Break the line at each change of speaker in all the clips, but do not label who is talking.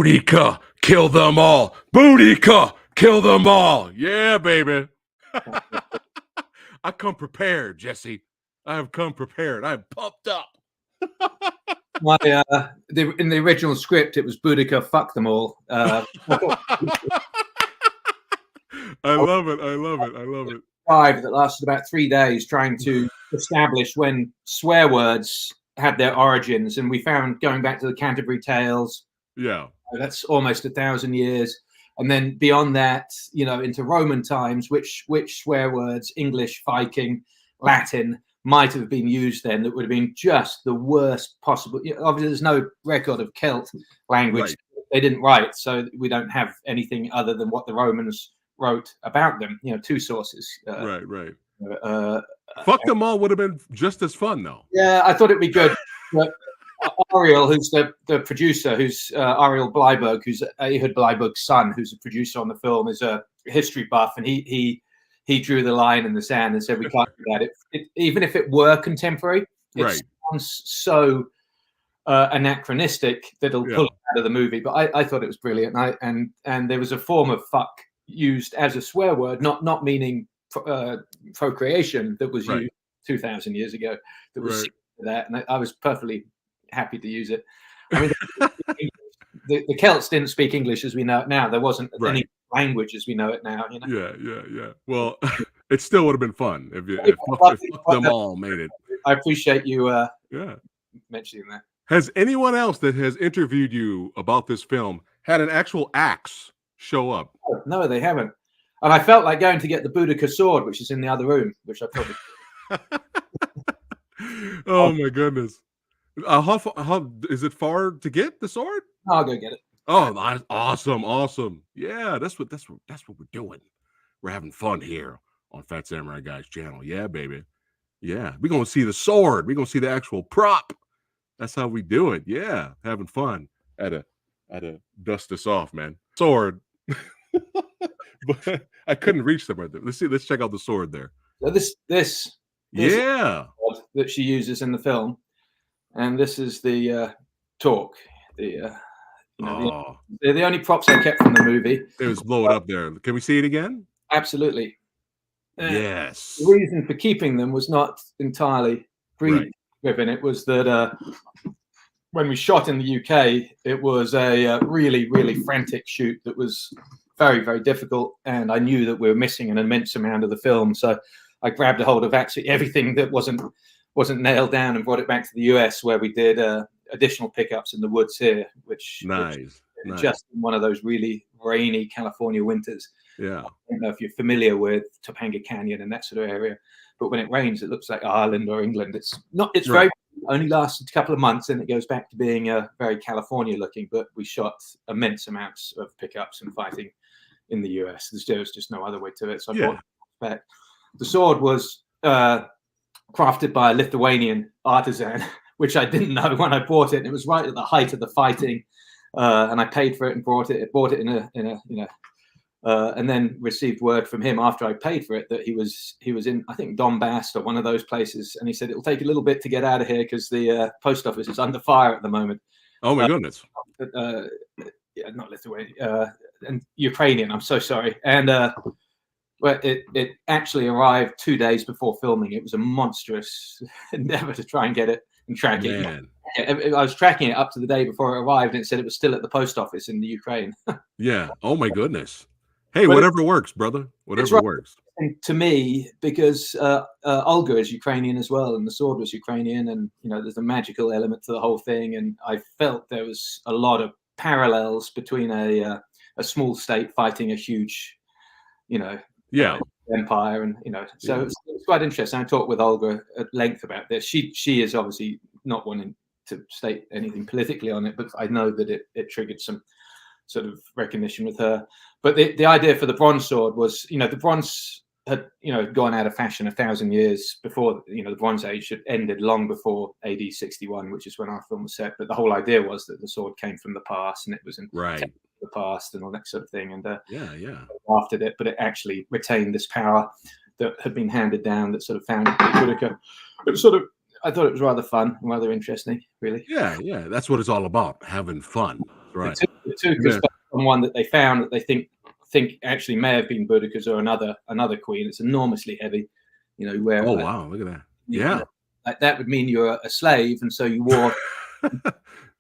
Boudica, kill them all. Boudica, kill them all. Yeah, baby. I come prepared, Jesse. I have come prepared. I'm pumped up.
In the original script, it was Boudica, fuck them all.
I love it. I love it. I love it.
That lasted about 3 days trying to establish when swear words had their origins, and we found going back to the Canterbury Tales.
Yeah,
that's almost 1,000 years, and then beyond that, into Roman times, which swear words, English, Viking, Latin, might have been used then that would have been just the worst possible. Obviously, there's no record of Celt language. Right. They didn't write, so we don't have anything other than what the Romans wrote about them. 2 sources.
Right. Fuck them all would have been just as fun, though.
Yeah, I thought it'd be good. But Ariel, who's the producer, who's Ariel Bleiberg, who's Ehud Bleiberg's son, who's a producer on the film, is a history buff, and he drew the line in the sand and said we can't do that. It even if it were contemporary, it sounds so anachronistic that it'll pull it out of the movie. But I thought it was brilliant, and there was a form of fuck used as a swear word, not meaning procreation, that was used 2,000 years ago. That was that, and I was perfectly happy to use it. I mean, the Celts didn't speak English as we know it now. There wasn't any language as we know it now.
Yeah. Well, it still would have been fun if fuck them all made it.
I appreciate you mentioning that.
Has anyone else that has interviewed you about this film had an actual axe show up?
No, they haven't. And I felt like going to get the Boudica sword, which is in the other room, which I probably.
Oh my goodness! How is it far to get the sword?
I'll go get it.
Oh, awesome! Yeah, that's what we're doing. We're having fun here on PhatSamuraiGuy's channel. Yeah, baby. Yeah, we're gonna see the sword. We're gonna see the actual prop. That's how we do it. Yeah, having fun. At a dust this off, man. Sword. But I couldn't reach them right there. Let's check out the sword there.
So this that she uses in the film, and this is the torque. They're the only props I kept from the movie.
It was blow it up there. Can we see it again?
Absolutely.
Yes.
The reason for keeping them was not entirely greed driven. It was that when we shot in the UK, it was a really, really frantic shoot that was very, very difficult, and I knew that we were missing an immense amount of the film. So I grabbed a hold of absolutely everything that wasn't nailed down and brought it back to the US, where we did additional pickups in the woods here, which just in one of those really rainy California winters.
Yeah,
I don't know if you're familiar with Topanga Canyon and that sort of area, but when it rains, it looks like Ireland or England. It's not. It's very only lasted a couple of months, and it goes back to being very California looking. But we shot immense amounts of pickups and fighting in the US. There was just no other way to it. So I brought it back. The sword was crafted by a Lithuanian artisan, which I didn't know when I bought it. And it was right at the height of the fighting, and I paid for it and bought it in a and then received word from him after I paid for it that he was in, I think, Donbass or one of those places, and he said it'll take a little bit to get out of here because the post office is under fire at the moment.
Oh my goodness!
Not Lithuanian, and Ukrainian. I'm so sorry. And well, it actually arrived 2 days before filming. It was a monstrous endeavor to try and get it and track it. I was tracking it up to the day before it arrived, and it said it was still at the post office in the Ukraine.
Yeah. Oh my goodness. Hey, whatever works, brother. Whatever works.
And to me, because Olga is Ukrainian as well, and the sword was Ukrainian, and there's a magical element to the whole thing, and I felt there was a lot of parallels between a small state fighting a huge, empire, and so it's quite interesting. I talked with Olga at length about this. She is obviously not wanting to state anything politically on it, but I know that it triggered some sort of recognition with her. But the idea for the bronze sword was, the bronze had, gone out of fashion 1,000 years before, the Bronze Age had ended long before AD 61, which is when our film was set. But the whole idea was that the sword came from the past, and it was in the past and all that sort of thing. And after it, but it actually retained this power that had been handed down, that sort of founded Boudica. It was sort of, I thought it was rather fun and rather interesting, really.
Yeah, that's what it's all about, having fun. right.
The two
Yeah.
on one that they found that they think actually may have been Boudica's or another queen. It's enormously heavy, where
Oh wow, look at that. Yeah.
like that would mean you're a slave, and so you wore as a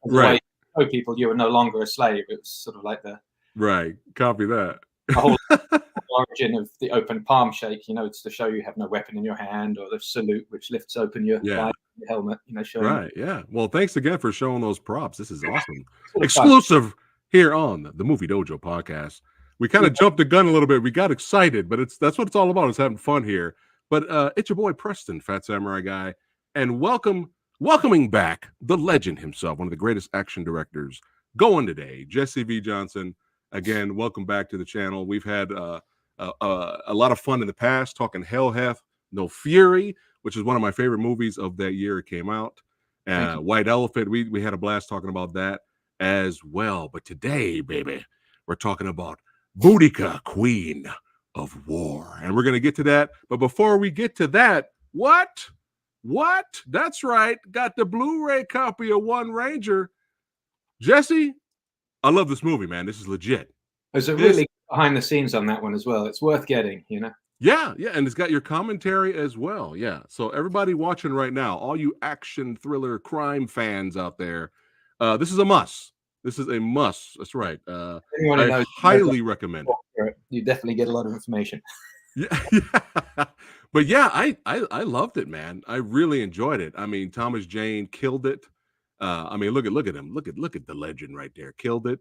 way
Right.
to show people you were no longer a slave. It was sort of like the
Right. Copy that.
whole origin of the open palm shake. It's to show you have no weapon in your hand, or the salute, which lifts open your helmet. Showing
Right. Yeah. Well, thanks again for showing those props. This is awesome.
sort of
Exclusive here on the Movie Dojo podcast. We kind of jumped the gun a little bit. We got excited, but that's what it's all about. It's having fun here. But it's your boy Preston, Phat Samurai Guy, and welcoming back the legend himself, one of the greatest action directors going today, Jesse V. Johnson. Again, welcome back to the channel. We've had a lot of fun in the past talking Hell Hath No Fury, which is one of my favorite movies of that year it came out. White Elephant, we had a blast talking about that as well. But today, baby, we're talking about Boudica, Queen of War. And we're going to get to that. But before we get to that, what? That's right. Got the Blu-ray copy of One Ranger. Jesse, I love this movie, man. This is legit.
There's a really behind the scenes on that one as well. It's worth getting,
Yeah, and it's got your commentary as well. Yeah. So everybody watching right now, all you action thriller crime fans out there, this is a must. This is a must. That's right. I highly recommend it.
You definitely get a lot of information.
Yeah. But yeah, I loved it, man. I really enjoyed it. I mean, Thomas Jane killed it. I mean, look at him. Look at the legend right there. Killed it.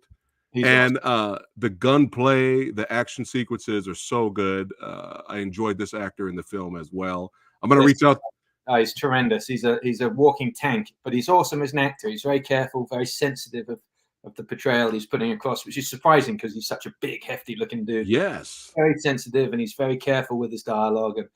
And the gunplay, the action sequences are so good. I enjoyed this actor in the film as well. I'm going to reach out.
He's tremendous. He's a walking tank, but he's awesome as an actor. He's very careful, very sensitive of the portrayal he's putting across, which is surprising because he's such a big, hefty-looking dude.
Yes.
Very sensitive, and he's very careful with his dialogue and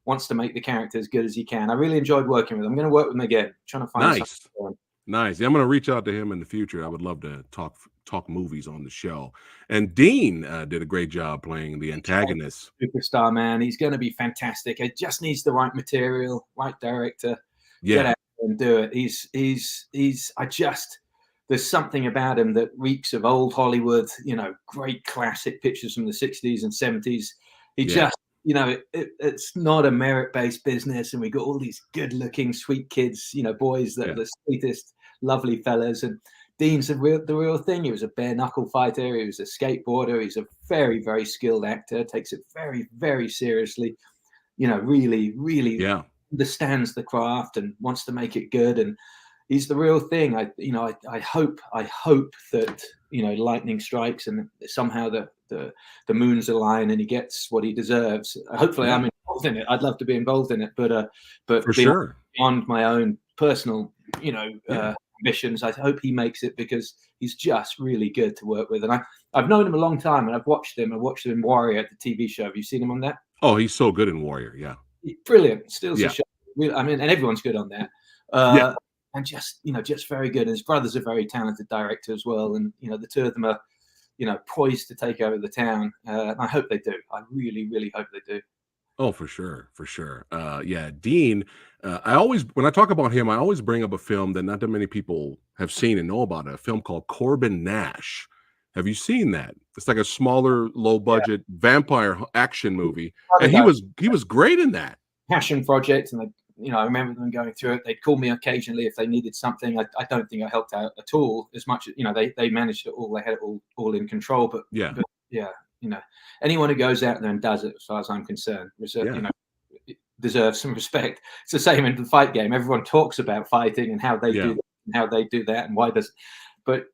wants to make the character as good as he can. I really enjoyed working with him. I'm going to work with him again, trying to find something for him.
Nice. Yeah, I'm going to reach out to him in the future. I would love to talk movies on the show. And Dean did a great job playing the antagonist.
Superstar, man. He's going to be fantastic. It just needs the right material, right director.
Yeah.
Get out and do it. There's something about him that reeks of old Hollywood, great classic pictures from the 60s and 70s. It's not a merit-based business, and we got all these good-looking, sweet kids, boys that are the sweetest, lovely fellas. And Dean's the real thing. He was a bare-knuckle fighter. He was a skateboarder. He's a very, very skilled actor. Takes it very, very seriously. Really, really understands the craft and wants to make it good. And he's the real thing. I hope that lightning strikes and somehow the moons align and he gets what he deserves. Hopefully, I'm involved in it. I'd love to be involved in it, but
for sure,
beyond my own personal, ambitions, I hope he makes it because he's just really good to work with. And I've known him a long time, and I've watched him. I watched him in Warrior, the TV show. Have you seen him on that?
Oh, he's so good in Warrior. Yeah,
brilliant. Steals the show. I mean, and everyone's good on that. And just very good. His brother's a very talented director as well, and the two of them are poised to take over the town. And I hope they do. I really, really hope they do.
Oh, for sure. Dean. When I talk about him, I always bring up a film that not that many people have seen and know about. A film called Corbin Nash. Have you seen that? It's like a smaller, low budget vampire action movie, and he was great in that.
Passion project, and I remember them going through it. They'd call me occasionally if they needed something. I don't think I helped out at all as much. They managed it all. They had it all in control. But anyone who goes out there and does it, as far as I'm concerned, deserves some respect. It's the same in the fight game. Everyone talks about fighting and how they do that, and how they do that, and why does. But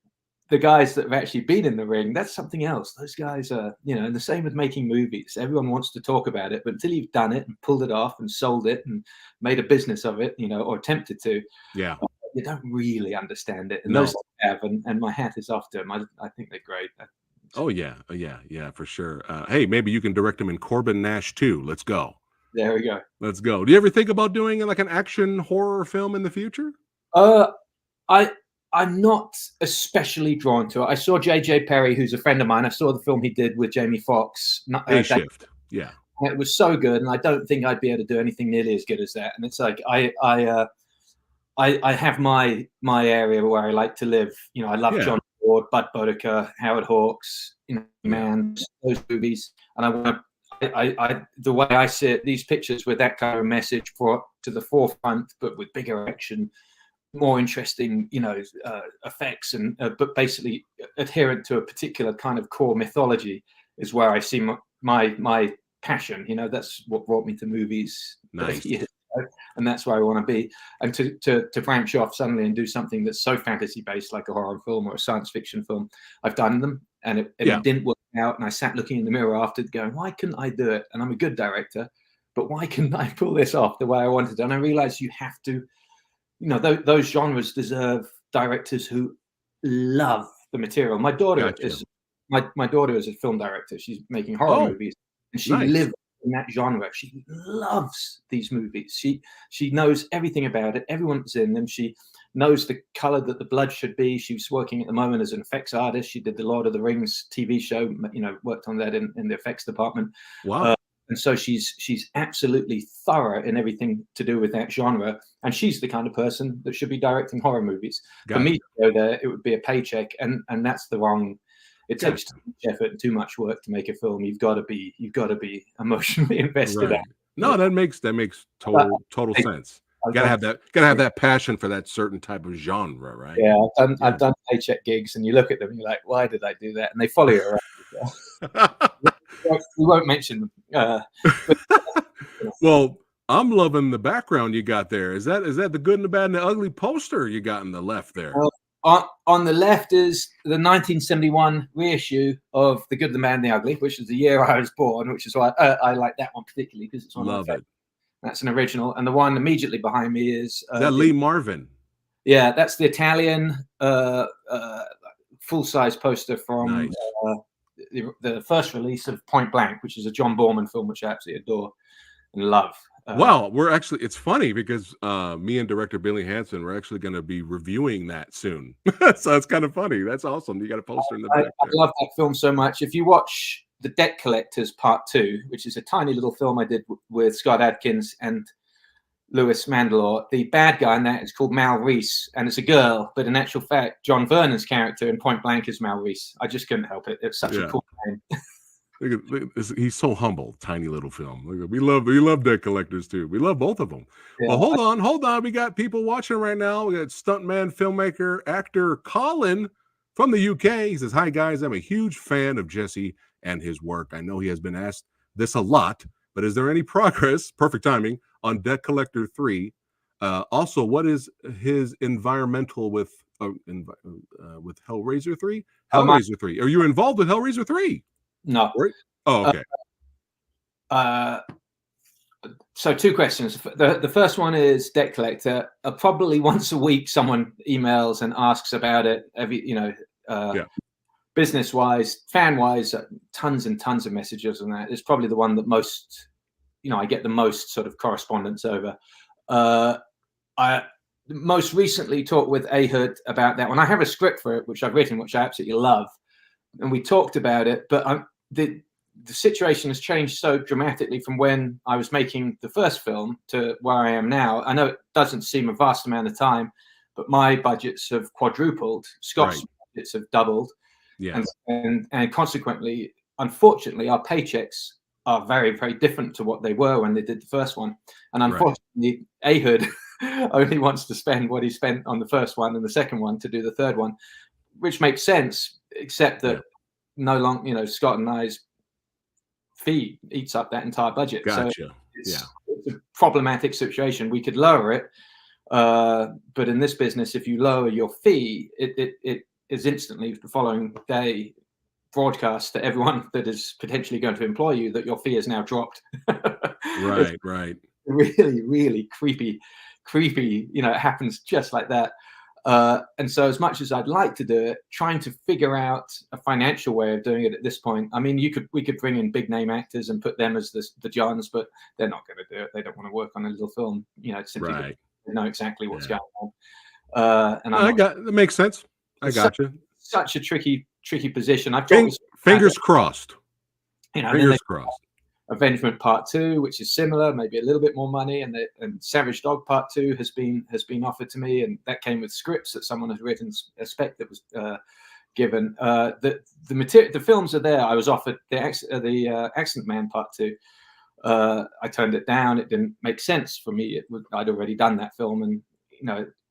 the guys that have actually been in the ring, that's something else. Those guys are, and the same with making movies. Everyone wants to talk about it, but until you've done it and pulled it off and sold it and made a business of it, or attempted to, you don't really understand it. And those have, and my hat is off to them. I think they're great.
Oh yeah, for sure. Hey, maybe you can direct them in Corbin Nash 2. Let's go.
There we go.
Let's go. Do you ever think about doing like an action horror film in the future?
I'm not especially drawn to it. I saw J.J. Perry, who's a friend of mine. I saw the film he did with Jamie Foxx.
Shift. Yeah.
It was so good, and I don't think I'd be able to do anything nearly as good as that. And it's like I have my area where I like to live. I love John Lord, Bud Boudica, Howard Hawks, man, those movies. And I want to, the way I see it, these pictures with that kind of message brought to the forefront, but with bigger action, more interesting, effects, and but basically adherent to a particular kind of core mythology is where I see my passion. That's what brought me to movies.
Nice.
And that's where I want to be. And to branch off suddenly and do something that's so fantasy based, like a horror film or a science fiction film, I've done them, and it didn't work out. And I sat looking in the mirror after, going, why couldn't I do it? And I'm a good director, but why couldn't I pull this off the way I wanted? And I realized you have to, those genres deserve directors who love the material. My daughter is my daughter is a film director. She's making horror movies, and she lives in that genre. She loves these movies. She knows everything about it. Everyone's in them. She knows the color that the blood should be. She's working at the moment as an effects artist. She did the Lord of the Rings TV show. Worked on that in the effects department.
Wow.
And so she's absolutely thorough in everything to do with that genre. And she's the kind of person that should be directing horror movies. For me to go there, it would be a paycheck, and that's the wrong. It takes too much effort and too much work to make a film. You've got to be emotionally invested.
Right. No, that makes total sense. Gotta have that passion for that certain type of genre, right?
Yeah, I've done paycheck gigs, and you look at them, and you're like, why did I do that? And they follow you around. We won't mention them.
Well, I'm loving the background you got there. Is that the good and the bad and the ugly poster you got on the left there?
On the left is the 1971 reissue of The Good, the Bad, and the Ugly, which is the year I was born, which is why I like that one particularly, because it's one of my favorites. That's an original. And the one immediately behind me is
that Lee Marvin.
Yeah, that's the Italian full-size poster from the first release of Point Blank, which is a John Borman film, which I absolutely adore and love.
Wow, it's funny because me and director Billy Hansen, we're actually going to be reviewing that soon. So it's kind of funny. That's awesome. You got a poster in the back.
I love that film so much. If you watch The Debt Collectors Part 2, which is a tiny little film I did with Scott Adkins and Louis Mandylor, the bad guy in that is called Mal Reese, and it's a girl, but in actual fact, John Vernon's character in Point Blank is Mal Reese. I just couldn't help it. It's such a cool name.
He's so humble. Tiny little film. We love Debt Collectors too. We love both of them. Yeah. Well, hold on. We got people watching right now. We got stuntman, filmmaker, actor Colin from the UK. He says, "Hi guys, I'm a huge fan of Jesse and his work. I know he has been asked this a lot, but is there any progress? Perfect timing on Debt Collector 3. Also, what is his environmental with Hellraiser 3? Hellraiser 3. Are you involved with Hellraiser 3?
No.
Oh, okay.
So 2 questions. The first one is Debt Collector. Probably once a week, someone emails and asks about it. Business-wise, fan-wise, tons and tons of messages on that. It's probably the one that most, I get the most sort of correspondence over. I most recently talked with Ehud about that one. I have a script for it, which I've written, which I absolutely love. And we talked about it, but the situation has changed so dramatically from when I was making the first film to where I am now. I know it doesn't seem a vast amount of time, but my budgets have quadrupled. Scott's budgets have doubled.
Yeah.
And consequently, unfortunately, our paychecks are very, very different to what they were when they did the first one. And unfortunately, Ehud only wants to spend what he spent on the first one and the second one to do the third one, which makes sense, except that no longer, Scott and I's fee eats up that entire budget.
Gotcha.
So it's a problematic situation. We could lower it, but in this business, if you lower your fee, it is instantly the following day broadcast to everyone that is potentially going to employ you that your fee is now dropped.
Right.
Really, really creepy. It happens just like that. And so as much as I'd like to do it, trying to figure out a financial way of doing it at this point. I mean, we could bring in big name actors and put them as the Johns, but they're not going to do it. They don't want to work on a little film, simply they know exactly what's going on. And
that makes sense. I got you.
Such a tricky position. I've
fingers crossed. Fingers crossed.
Avengement Part 2, which is similar, maybe a little bit more money, and Savage Dog Part 2 has been offered to me, and that came with scripts that someone has written, a spec that was given. The films are there. I was offered the Accident Man Part 2. I turned it down. It didn't make sense for me. I'd already done that film, and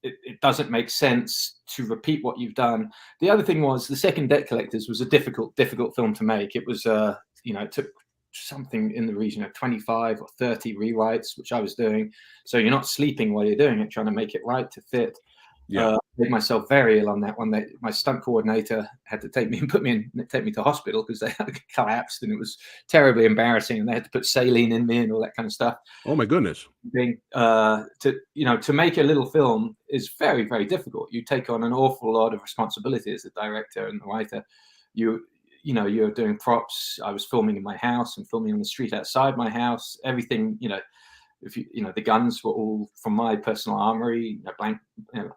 it doesn't make sense to repeat what you've done. The other thing was The Second Debt Collectors was a difficult film to make. It was it took something in the region of 25 or 30 rewrites, which I was doing. So you're not sleeping while you're doing it, trying to make it right to fit. I made myself very ill on that one. My stunt coordinator had to take me and take me to hospital because they had collapsed, and it was terribly embarrassing. And they had to put saline in me and all that kind of stuff.
Oh my goodness!
To make a little film is very, very difficult. You take on an awful lot of responsibility as the director and the writer. You're doing props. I was filming in my house and filming on the street outside my house. Everything, the guns were all from my personal armory, blank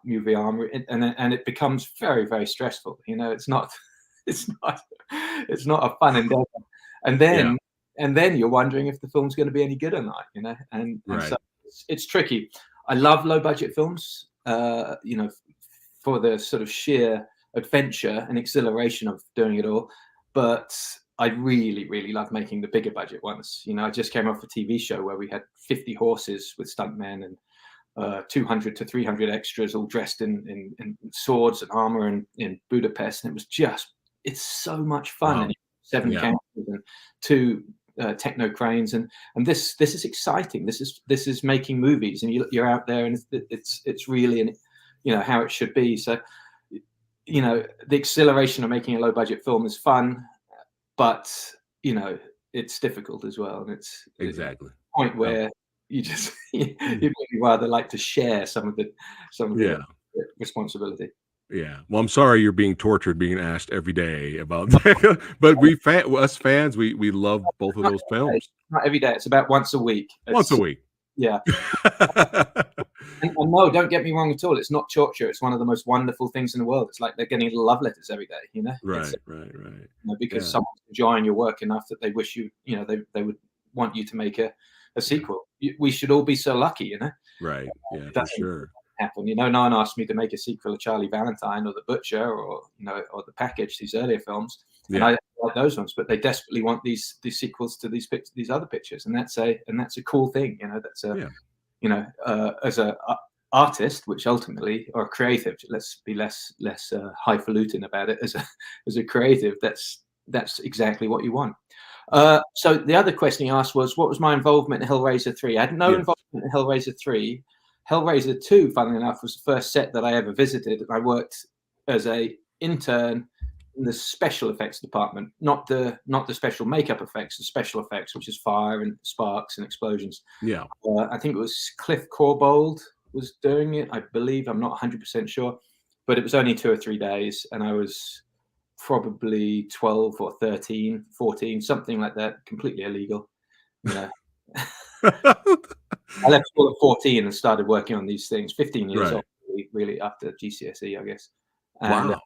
movie armory, and it becomes very, very stressful. It's not a fun endeavor. And then you're wondering if the film's going to be any good or not. And so it's tricky. I love low budget films. For the sort of sheer adventure and exhilaration of doing it all. But I really, really love making the bigger budget ones. I just came off a TV show where we had 50 horses with stuntmen and 200 to 300 extras all dressed in swords and armor in Budapest. And it's so much fun.
Wow.
And 7 cameras and 2 techno cranes. And this is exciting. This is making movies, and you're out there, and it's really, how it should be. So, the exhilaration of making a low budget film is fun, but it's difficult as well, and it's
exactly
a point where you just you'd really rather like to share some of the responsibility.
Yeah, well, I'm sorry you're being tortured, being asked every day about that. But us fans, we love both of those films.
Not every day. It's about once a week.
Once a week.
Yeah. And no, don't get me wrong at all. It's not torture. It's one of the most wonderful things in the world. It's like they're getting love letters every day,
Right.
Because someone's enjoying your work enough that they wish they would want you to make a sequel. We should all be so lucky,
Right. Yeah, for sure.
Happen. No one asked me to make a sequel of Charlie Valentine or The Butcher or The Package, these earlier films. And I like those ones, but they desperately want these sequels to these other pictures, and that's a cool thing. As a artist, which ultimately, or creative, let's be less highfalutin about it. As a creative, that's exactly what you want. So the other question he asked was, what was my involvement in Hellraiser 3? I had no involvement in Hellraiser 3. Hellraiser 2, funnily enough, was the first set that I ever visited. I worked as a intern in the special effects department, not the special makeup effects, the special effects, which is fire and sparks and explosions.
Yeah.
I think it was Cliff Corbould was doing it, I believe. I'm not 100% sure, but it was only 2 or 3 days, and I was probably 12 or 13, 14, something like that, completely illegal. I left school at 14 and started working on these things. 15 years old, really after GCSE, I guess. And,
wow.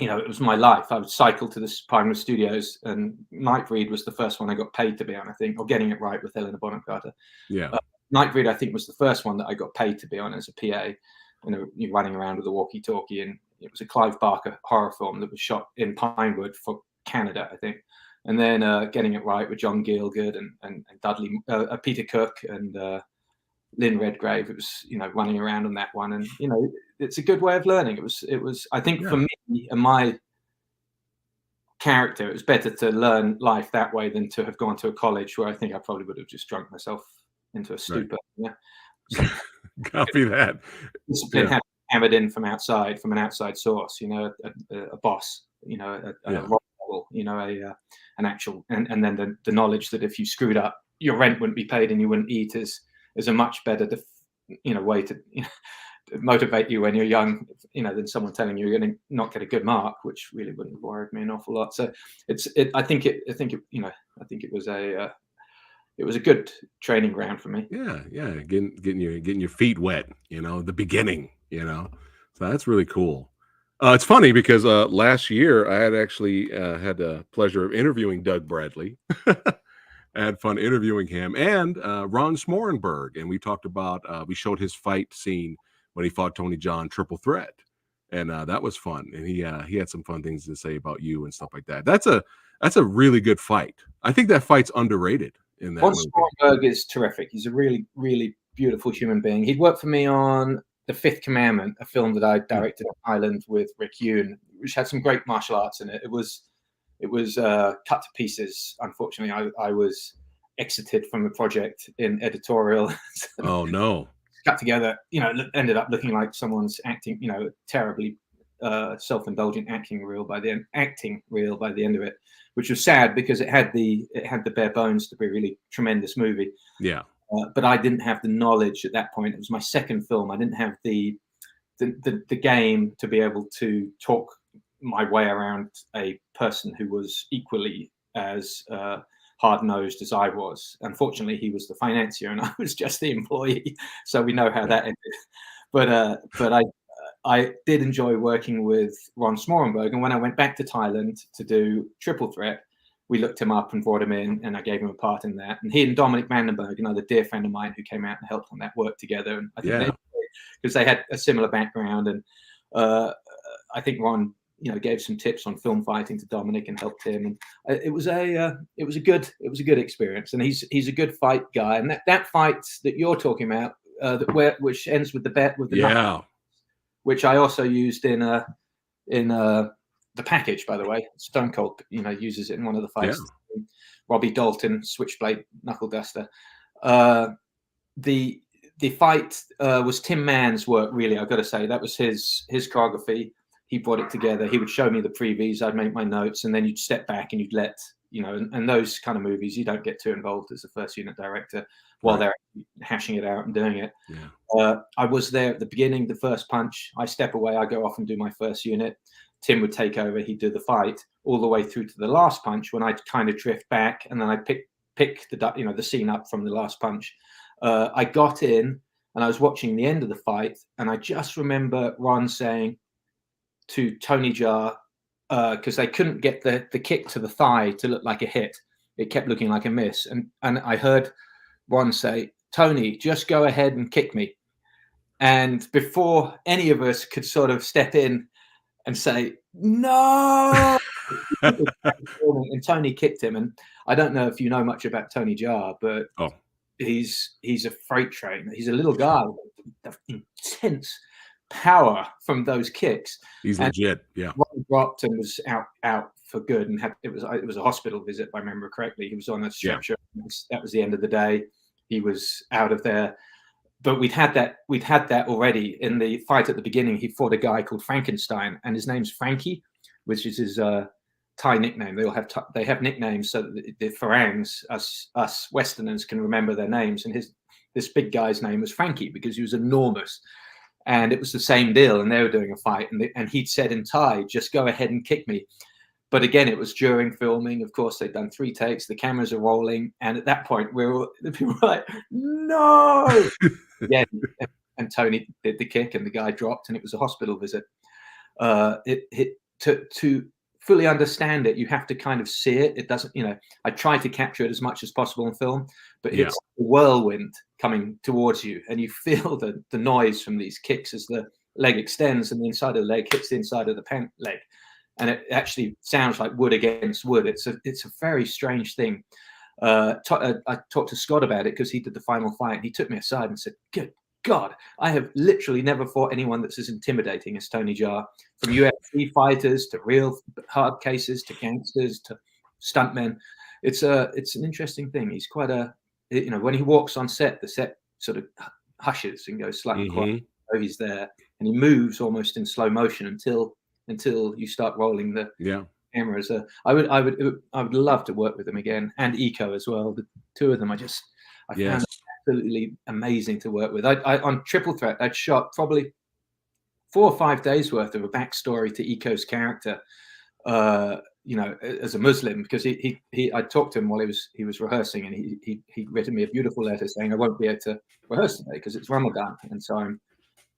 It was my life. I would cycle to the Pinewood Studios, and Night Read was the first one I got paid to be on, I think, or Getting It Right with Helena Bonham Carter.
Yeah.
Night Read, I think, was the first one that I got paid to be on as a PA. You're running around with a walkie-talkie, and it was a Clive Barker horror film that was shot in Pinewood for Canada, I think. And then Getting It Right with John Gielgud and Dudley, Peter Cook and Lynn Redgrave. It was, running around on that one, and it's a good way of learning. It was. I think for me and my character, it was better to learn life that way than to have gone to a college where I think I probably would have just drunk myself into a stupor.
Right. Yeah. Copy that.
Discipline hammered in from outside, from an outside source. A boss. A role model. An actual, and then the knowledge that if you screwed up, your rent wouldn't be paid and you wouldn't eat is a much better way to motivate you when you're young, than someone telling you you're going to not get a good mark, which really wouldn't have worried me an awful lot. So I think it was a good training ground for me.
Yeah, getting your feet wet, the beginning, so that's really cool. It's funny because last year I had actually had the pleasure of interviewing Doug Bradley. I had fun interviewing him and Ron Smorenberg, and we talked about we showed his fight scene when he fought Tony John Triple Threat, and that was fun. And he had some fun things to say about you and stuff like that. That's a really good fight. I think that fight's underrated in that
Ron
movie.
Swanberg is terrific. He's a really, really beautiful human being. He'd worked for me on The Fifth Commandment, a film that I directed in Ireland with Rick Yoon, which had some great martial arts in it. It was cut to pieces. Unfortunately, I was exited from the project in editorial.
Oh no.
Cut together, ended up looking like someone's acting, terribly self-indulgent acting reel by the end of it, which was sad because it had the bare bones to be a really tremendous movie.
Yeah.
But I didn't have the knowledge at that point. It was my second film. I didn't have the game to be able to talk my way around a person who was equally as hard-nosed as I was. Unfortunately, he was the financier and I was just the employee. So we know how that ended. But I did enjoy working with Ron Smorenberg. And when I went back to Thailand to do Triple Threat, we looked him up and brought him in, and I gave him a part in that. And he and Dominic Vandenberg, another dear friend of mine who came out and helped on that, work together. And I think because they had a similar background. And I think Ron, gave some tips on film fighting to Dominic and helped him. And it was a good experience. And he's a good fight guy. And that fight that you're talking about, which ends with the bet with the knuckle, which I also used in the package, by the way. Stone Cold, uses it in one of the fights. Yeah. Robbie Dalton, Switchblade Knuckle Duster. The fight was Tim Mann's work, really. I've got to say that was his choreography. He brought it together. He would show me the previews. I'd make my notes, and then you'd step back and you'd let and those kind of movies, you don't get too involved as a first unit director while they're hashing it out and doing it. Yeah. I was there at the beginning, the first punch. I step away. I go off and do my first unit. Tim would take over. He'd do the fight all the way through to the last punch when I'd kind of drift back, and then I'd pick the scene up from the last punch. I got in and I was watching the end of the fight, and I just remember Ron saying to Tony Jaa, because they couldn't get the kick to the thigh to look like a hit. It kept looking like a miss. And I heard Ron say, "Tony, just go ahead and kick me." And before any of us could sort of step in and say, "No," and Tony kicked him. And I don't know if you know much about Tony Jaa, but he's a freight train. He's a little guy with intense power from those kicks.
He's legit. Yeah.
Ron dropped and was out for good, and it was a hospital visit, if I remember correctly. He was on a stretcher. Yeah. That was the end of the day. He was out of there. But we'd had that already in the fight at the beginning. He fought a guy called Frankenstein, and his name's Frankie, which is his Thai nickname. They all have nicknames so that the Farangs, us Westerners, can remember their names. And this big guy's name was Frankie because he was enormous. And it was the same deal, and they were doing a fight, and he'd said in Thai, "Just go ahead and kick me." But again, it was during filming. Of course, they'd done 3 takes. The cameras are rolling, and at that point, the people were like, "No!" Yeah, and Tony did the kick, and the guy dropped, and it was a hospital visit. To fully understand it, you have to kind of see it. It doesn't, I try to capture it as much as possible in film, but it's a whirlwind coming towards you, and you feel the noise from these kicks as the leg extends and the inside of the leg hits the inside of the pant leg, and it actually sounds like wood against wood. It's a very strange thing. I talked to Scott about it because he did the final fight, and he took me aside and said, "Good God, I have literally never fought anyone that's as intimidating as Tony Jaa, from UFC fighters to real hard cases to gangsters to stuntmen." It's an interesting thing. He's quite when he walks on set, the set sort of hushes and goes slightly quiet. So he's there, and he moves almost in slow motion until you start rolling the cameras. I would love to work with him again, and Eco as well. The two of them, I found absolutely amazing to work with. I on Triple Threat, I'd shot probably 4 or 5 days worth of a backstory to Eco's character. As a Muslim, because I talked to him while he was rehearsing, and he written me a beautiful letter saying, "I won't be able to rehearse today because it's Ramadan, and so I'm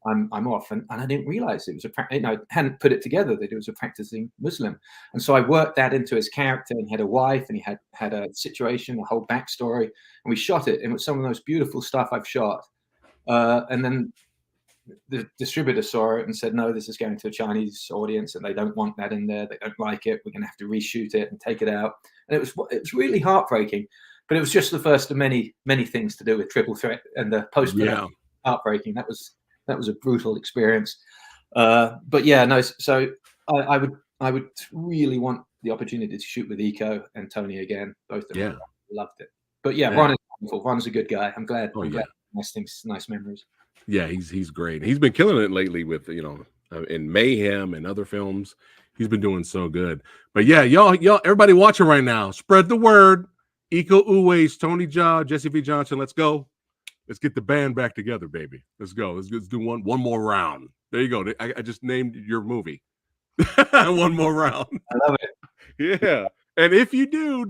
off." And I didn't realize it was I hadn't put it together that he was a practicing Muslim. And so I worked that into his character, and he had a wife, and he had a situation, a whole backstory, and we shot it. And it was some of the most beautiful stuff I've shot. And then the distributor saw it and said, no, this is going to a Chinese audience and they don't want that in there. They don't like it. We're going to have to reshoot it and take it out. And it was really heartbreaking, but it was just the first of many things to do with Triple Threat, and the post-production heartbreaking. That was a brutal experience. But yeah, no. So I would really want the opportunity to shoot with Eco and Tony again. Both of them loved it. But yeah, Ron is wonderful. Ron's a good guy. I'm glad. Nice things, nice memories.
Yeah, he's great. He's been killing it lately with, you know, in Mayhem and other films. He's been doing so good. But yeah, y'all, everybody watching right now, spread the word. Iko Uwais, Tony Jaa, Jesse V. Johnson. Let's go. Let's get the band back together, baby. Let's go. Let's do one more round. There you go. I just named your movie. One more round.
I love it.
Yeah. And if you do,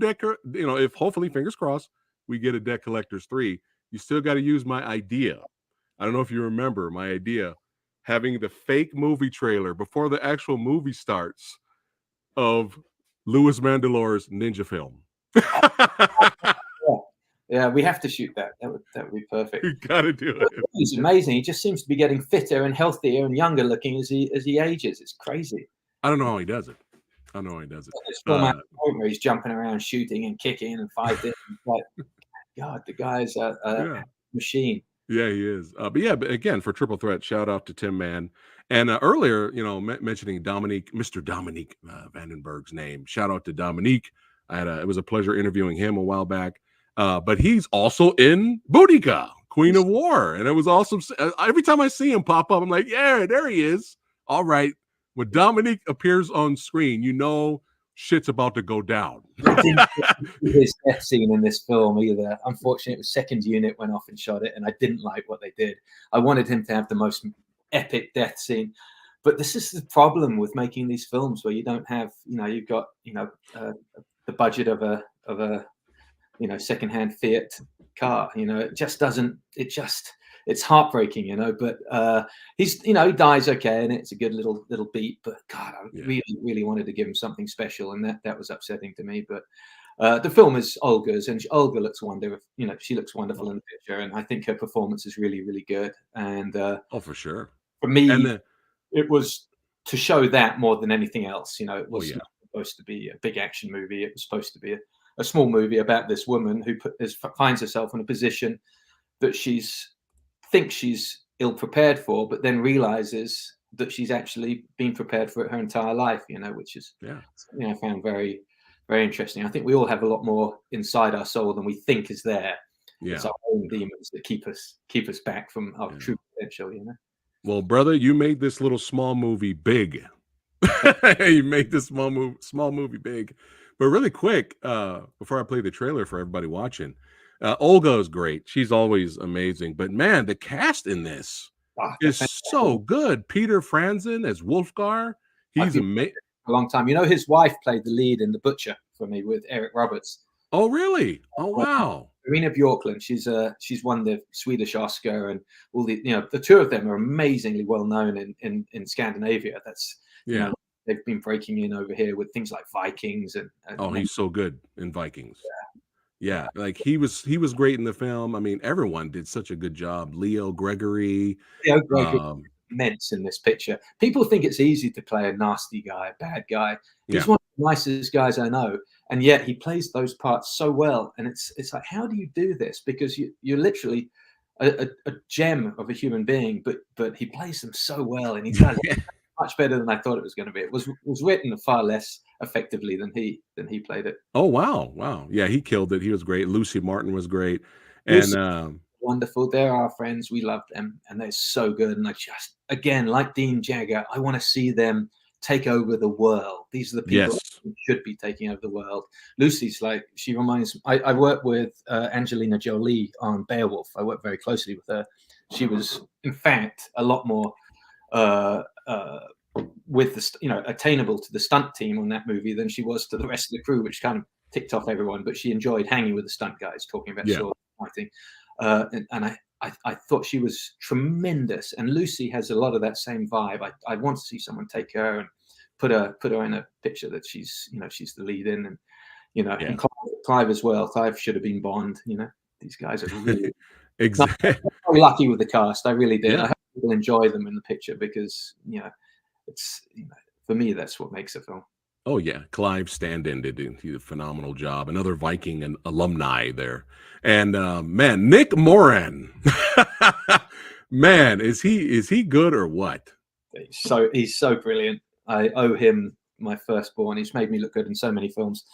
you know, if hopefully, fingers crossed, we get a Debt Collectors 3, you still got to use my idea. I don't know if you remember my idea, having the fake movie trailer before the actual movie starts of Louis Mandylor's ninja film.
Yeah, we have to shoot that. That would be perfect.
You got to do it.
He's amazing. He just seems to be getting fitter and healthier and younger looking as he ages. It's crazy.
I don't know how he does it.
This format where he's jumping around, shooting and kicking and fighting. Like, God, the guy's a machine.
Yeah, he is. But again, for Triple Threat, shout out to Tim Mann. And earlier, you know, mentioning Mr. Dominique Vandenberg's name. Shout out to Dominique. It was a pleasure interviewing him a while back. But he's also in Boudica, Queen of War. And it was awesome. Every time I see him pop up, I'm like, yeah, there he is. All right. When Dominique appears on screen, you know shit's about to go down.
His death scene in this film either. Unfortunately, second unit went off and shot it, and I didn't like what they did. I wanted him to have the most epic death scene. But this is the problem with making these films where you don't have, you know, you've got, you know, the budget of a you know, secondhand Fiat car. You know, it's heartbreaking, you know. But he's, you know, he dies okay, and it's a good little beat. But God, I really wanted to give him something special, and that was upsetting to me. But the film is Olga's, and Olga looks wonderful. You know, she looks wonderful in the picture, and I think her performance is really good. And
for sure,
for me, it was to show that more than anything else. You know, it was not supposed to be a big action movie. It was supposed to be a small movie about this woman who finds herself in a position that thinks she's ill prepared for, but then realizes that she's actually been prepared for it her entire life, you know, which is something I found very, very interesting. I think we all have a lot more inside our soul than we think is there. It's our own demons that keep us back from our true potential, you know.
Well, brother, you made this little small movie big. You made this small movie big. But really quick, before I play the trailer for everybody watching, Olga is great. She's always amazing. But man, the cast in this is so good. Peter Franzen as Wolfgar. He's amazing.
A long time. You know, his wife played the lead in The Butcher for me with Eric Roberts.
Oh, really? Oh, wow.
Irina Björklund. She's won the Swedish Oscar, and all the, you know, the two of them are amazingly well known in Scandinavia. That's you know, they've been breaking in over here with things like Vikings and
he's so good in Vikings. Yeah, like he was great in the film. I mean, everyone did such a good job. Leo Gregory
immense in this picture. People think it's easy to play a nasty guy, a bad guy. He's one of the nicest guys I know, and yet he plays those parts so well. And it's like, how do you do this? Because you're literally a gem of a human being, but he plays them so well, and he does it much better than I thought it was going to be. It was written far less effectively than he played it.
Oh wow. Yeah, he killed it. He was great. Lucy Martin was great. And
wonderful. They're our friends. We love them, and they're so good. And I just, again, like Dean Jagger, I want to see them take over the world. These are the people who should be taking over the world. Lucy's like, she reminds me, I worked with Angelina Jolie on Beowulf. I worked very closely with her. She was, in fact, a lot more with the, you know, attainable to the stunt team on that movie than she was to the rest of the crew, which kind of ticked off everyone. But she enjoyed hanging with the stunt guys, talking about sword fighting. And I thought she was tremendous. And Lucy has a lot of that same vibe. I want to see someone take her and put her in a picture that she's, you know, she's the lead in, and, you know, and Clive as well. Clive should have been Bond. You know, these guys are really
exactly
very lucky with the cast. I really did. I hope people enjoy them in the picture, because it's for me that's what makes a film.
Oh yeah, Clive Standen did a phenomenal job. Another Viking and alumni there, and man, Nick Moran, man, is he good or what?
He's so brilliant. I owe him my firstborn. He's made me look good in so many films.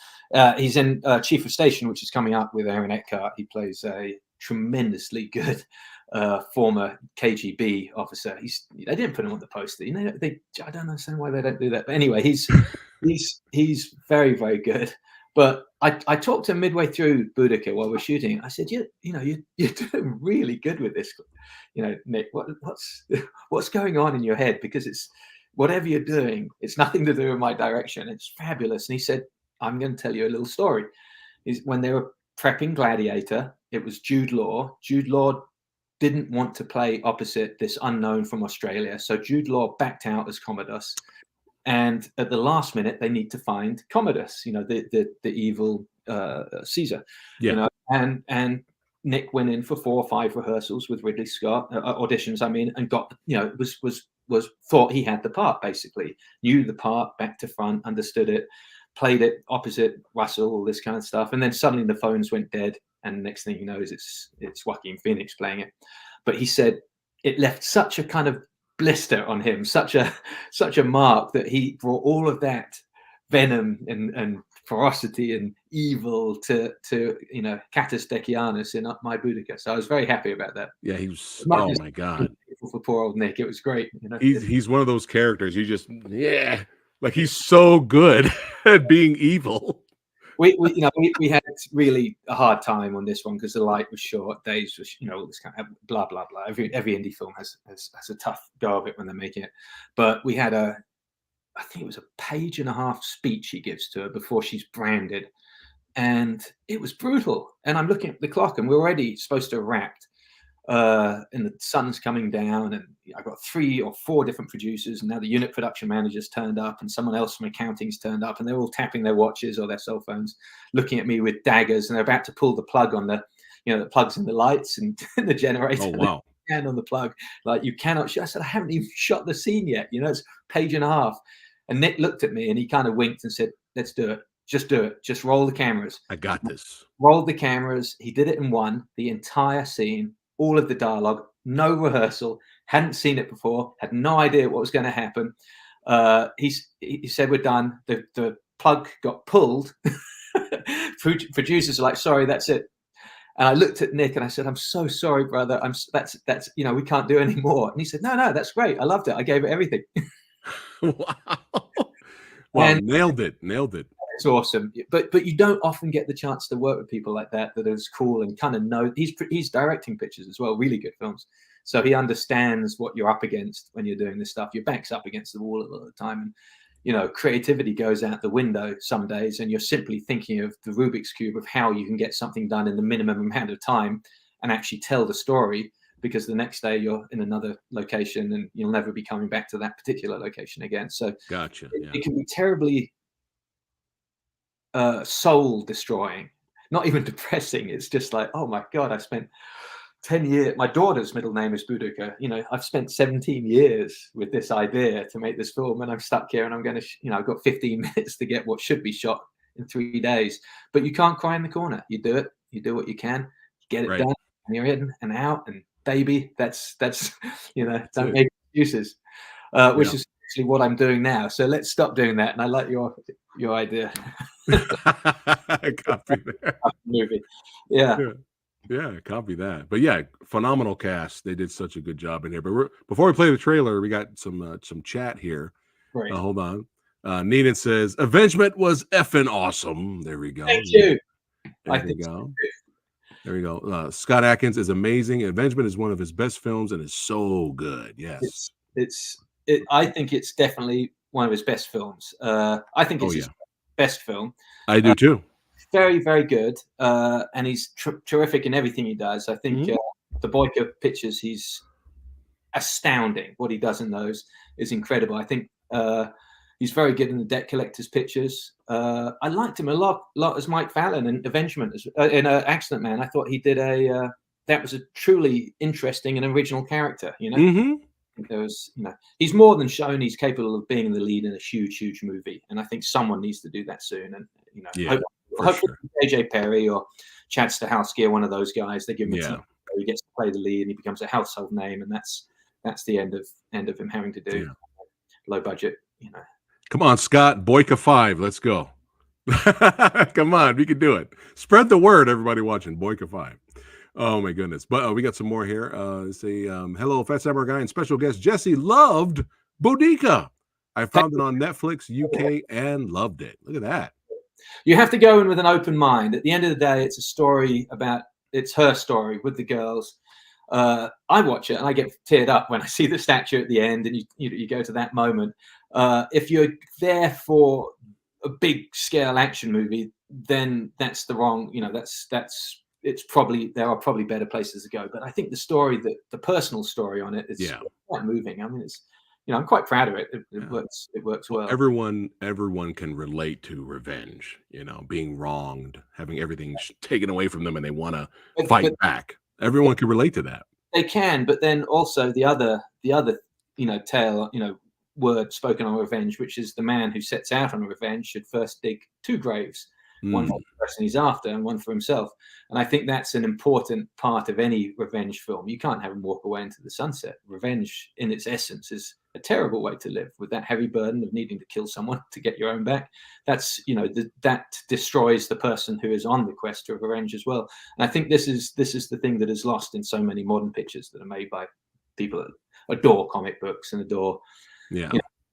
He's in Chief of Station, which is coming up with Aaron Eckhart. He plays a tremendously good former KGB officer. They didn't put him on the poster. I don't understand why they don't do that. But anyway, he's very, very good. But I talked to him midway through Boudica while we're shooting. I said, you're doing really good with this, Nick. What's going on in your head? Because it's whatever you're doing, it's nothing to do with my direction. It's fabulous. And he said, I'm going to tell you a little story. When they were prepping Gladiator, it was Jude Law. Jude Law didn't want to play opposite this unknown from Australia, so Jude Law backed out as Commodus. And at the last minute, they need to find Commodus, the evil Caesar.
Yeah.
And Nick went in for 4 or 5 rehearsals with Ridley Scott, auditions, and got, was thought he had the part, basically. Knew the part back to front, understood it, played it opposite Russell, all this kind of stuff. And then suddenly the phones went dead. And next thing you know is it's Joaquin Phoenix playing it. But he said it left such a kind of blister on him, such a mark, that he brought all of that venom and ferocity and evil to Catus Decianus in My Boudica. So I was very happy about that.
Yeah, he was. Oh my God,
for poor old Nick, it was great.
He's one of those characters. You just like he's so good at being evil.
We had really a hard time on this one because the light was short, days was all this kind of blah blah blah. Every indie film has a tough go of it when they're making it, but we had I think it was a 1.5-page speech he gives to her before she's branded, and it was brutal. And I'm looking at the clock, and we're already supposed to have wrapped, and the sun's coming down, and I've got 3 or 4 different producers, and now the unit production manager's turned up, and someone else from accounting's turned up, and they're all tapping their watches or their cell phones, looking at me with daggers, and they're about to pull the plug on the plugs in the lights and the generator.
Oh wow!
Hand on the plug, like, you cannot shoot. I said, I haven't even shot the scene yet. It's 1.5 pages. And Nick looked at me and he kind of winked and said, "Let's do it. Just do it. Just roll the cameras."
I got this.
Rolled the cameras. He did it in one, the entire scene. All of the dialogue, no rehearsal, hadn't seen it before, had no idea what was going to happen. He said, "We're done." The plug got pulled. Producers are like, "Sorry, that's it." And I looked at Nick and I said, "I'm so sorry, brother. That's we can't do any more." And he said, "No, that's great. I loved it. I gave it everything."
Wow, and nailed it.
It's awesome. But you don't often get the chance to work with people like that is cool and kind of know. He's directing pictures as well, really good films. So he understands what you're up against when you're doing this stuff. Your back's up against the wall a lot of the time. And, creativity goes out the window some days, and you're simply thinking of the Rubik's Cube of how you can get something done in the minimum amount of time and actually tell the story, because the next day you're in another location and you'll never be coming back to that particular location again. So
gotcha.
It can be terribly soul destroying, not even depressing. It's just like, oh my God, I spent 10 years. My daughter's middle name is Boudica. I've spent 17 years with this idea to make this film, and I'm stuck here, and I'm going to, I've got 15 minutes to get what should be shot in 3 days. But you can't cry in the corner. You do it. You do what you can. Get it done. And you're in and out, and baby, that's don't make excuses, which is actually what I'm doing now. So let's stop doing that. And I like your idea.
Copy that.
Movie.
Yeah, copy that. But yeah, phenomenal cast. They did such a good job in here. But before we play the trailer, we got some chat here.
Right.
Hold on. Neenan says, "Avengement was effing awesome." There we go.
Thank you.
There we go. There we go. Scott Atkins is amazing. Avengement is one of his best films and is so good. Yes.
I think it's definitely one of his best films. I think it's his best film.
I do too.
Very, very good. And he's terrific in everything he does. I think the Boudica pictures, he's astounding. What he does in those is incredible. I think he's very good in the Debt Collector's pictures. I liked him a lot as Mike Fallon in Avengement, in Accident Man. I thought he did that was a truly interesting and original character.
Mm-hmm.
think there was, he's more than shown he's capable of being the lead in a huge movie, and I think someone needs to do that soon. And hopefully AJ Perry or Chad Stahelski are one of those guys. They give him a team, he gets to play the lead and he becomes a household name, and that's the end of him having to do low budget.
Come on, Scott, Boudica 5, let's go. Come on, we can do it. Spread the word, everybody watching. Boudica 5. Oh my goodness. But we got some more here. Say hello, PhatSamuraiGuy and special guest Jesse loved Boudica. I found it on Netflix UK and loved it. Look at that.
You have to go in with an open mind. At the end of the day, it's a story it's her story with the girls. I watch it and I get teared up when I see the statue at the end, and you go to that moment. If you're there for a big scale action movie, then that's the wrong. There are probably better places to go. But I think the story, the personal story on it, is quite moving. I mean, it's I'm quite proud of it. It works. It works well.
Everyone can relate to revenge. Being wronged, having everything taken away from them, and they want to fight back. Everyone can relate to that.
They can, but then also the other tale, word spoken on revenge, which is the man who sets out on revenge should first dig 2 graves. One for the person he's after and one for himself. And I think that's an important part of any revenge film. You can't have him walk away into the sunset. Revenge in its essence is a terrible way to live, with that heavy burden of needing to kill someone to get your own back. That's, that destroys the person who is on the quest to revenge as well. And I think this is the thing that is lost in so many modern pictures that are made by people that adore comic books and adore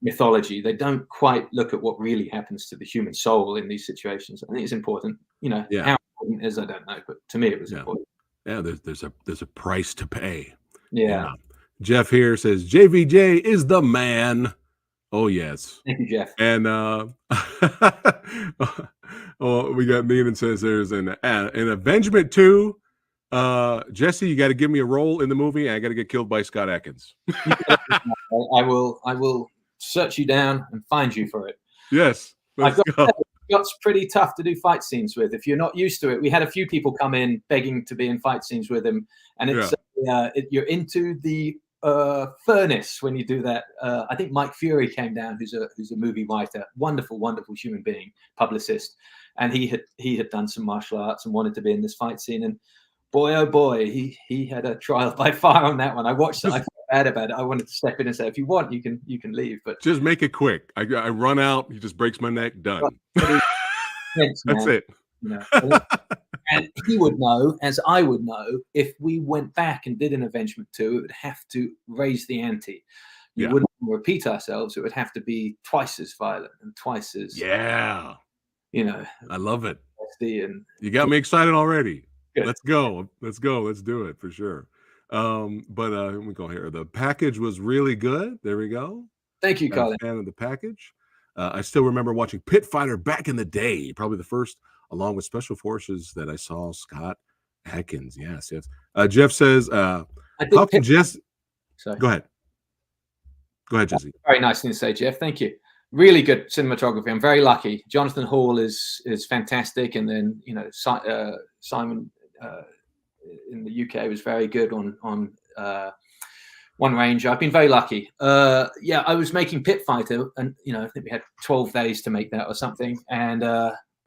mythology. They don't quite look at what really happens to the human soul in these situations. I think it's important. How important it is, I don't know, but to me it was important.
Yeah, there's a price to pay.
Yeah.
Jeff here says JVJ is the man. Oh yes.
Thank you, Jeff.
And we got Neenan says there's an Avengement 2. Jesse, you got to give me a role in the movie. I got to get killed by Scott Adkins.
I will search you down and find you for it.
Yes.
Scott's pretty tough to do fight scenes with. If you're not used to it, we had a few people come in begging to be in fight scenes with him, and it's you're into the furnace when you do that. I think Mike Fury came down, who's a movie writer, wonderful human being, publicist, and he had done some martial arts and wanted to be in this fight scene. And boy, oh boy, he had a trial by fire on that one. I watched it. I felt bad about it. I wanted to step in and say, if you want, you can leave, but
just make it quick. I run out. He just breaks my neck. Done. That's it.
And he would know, as I would know, if we went back and did an Avengement 2, it would have to raise the ante. You wouldn't repeat ourselves. It would have to be twice as violent and twice as
I love it.
And
you got me excited already. Good. Let's go. Let's do it for sure. But let me go here. The package was really good. There we go.
Thank you, Colin.
Fan of the package. I still remember watching Pit Fighter back in the day. Probably the first, along with Special Forces, that I saw Scott Adkins. Yes. Jeff says, how can Jesse? Go ahead, Jesse.
Very nice thing to say, Jeff. Thank you. Really good cinematography. I'm very lucky. Jonathan Hall is fantastic, and then Simon in the UK was very good on One Ranger. I've been very lucky. I was making Pit Fighter, and I think we had 12 days to make that or something. And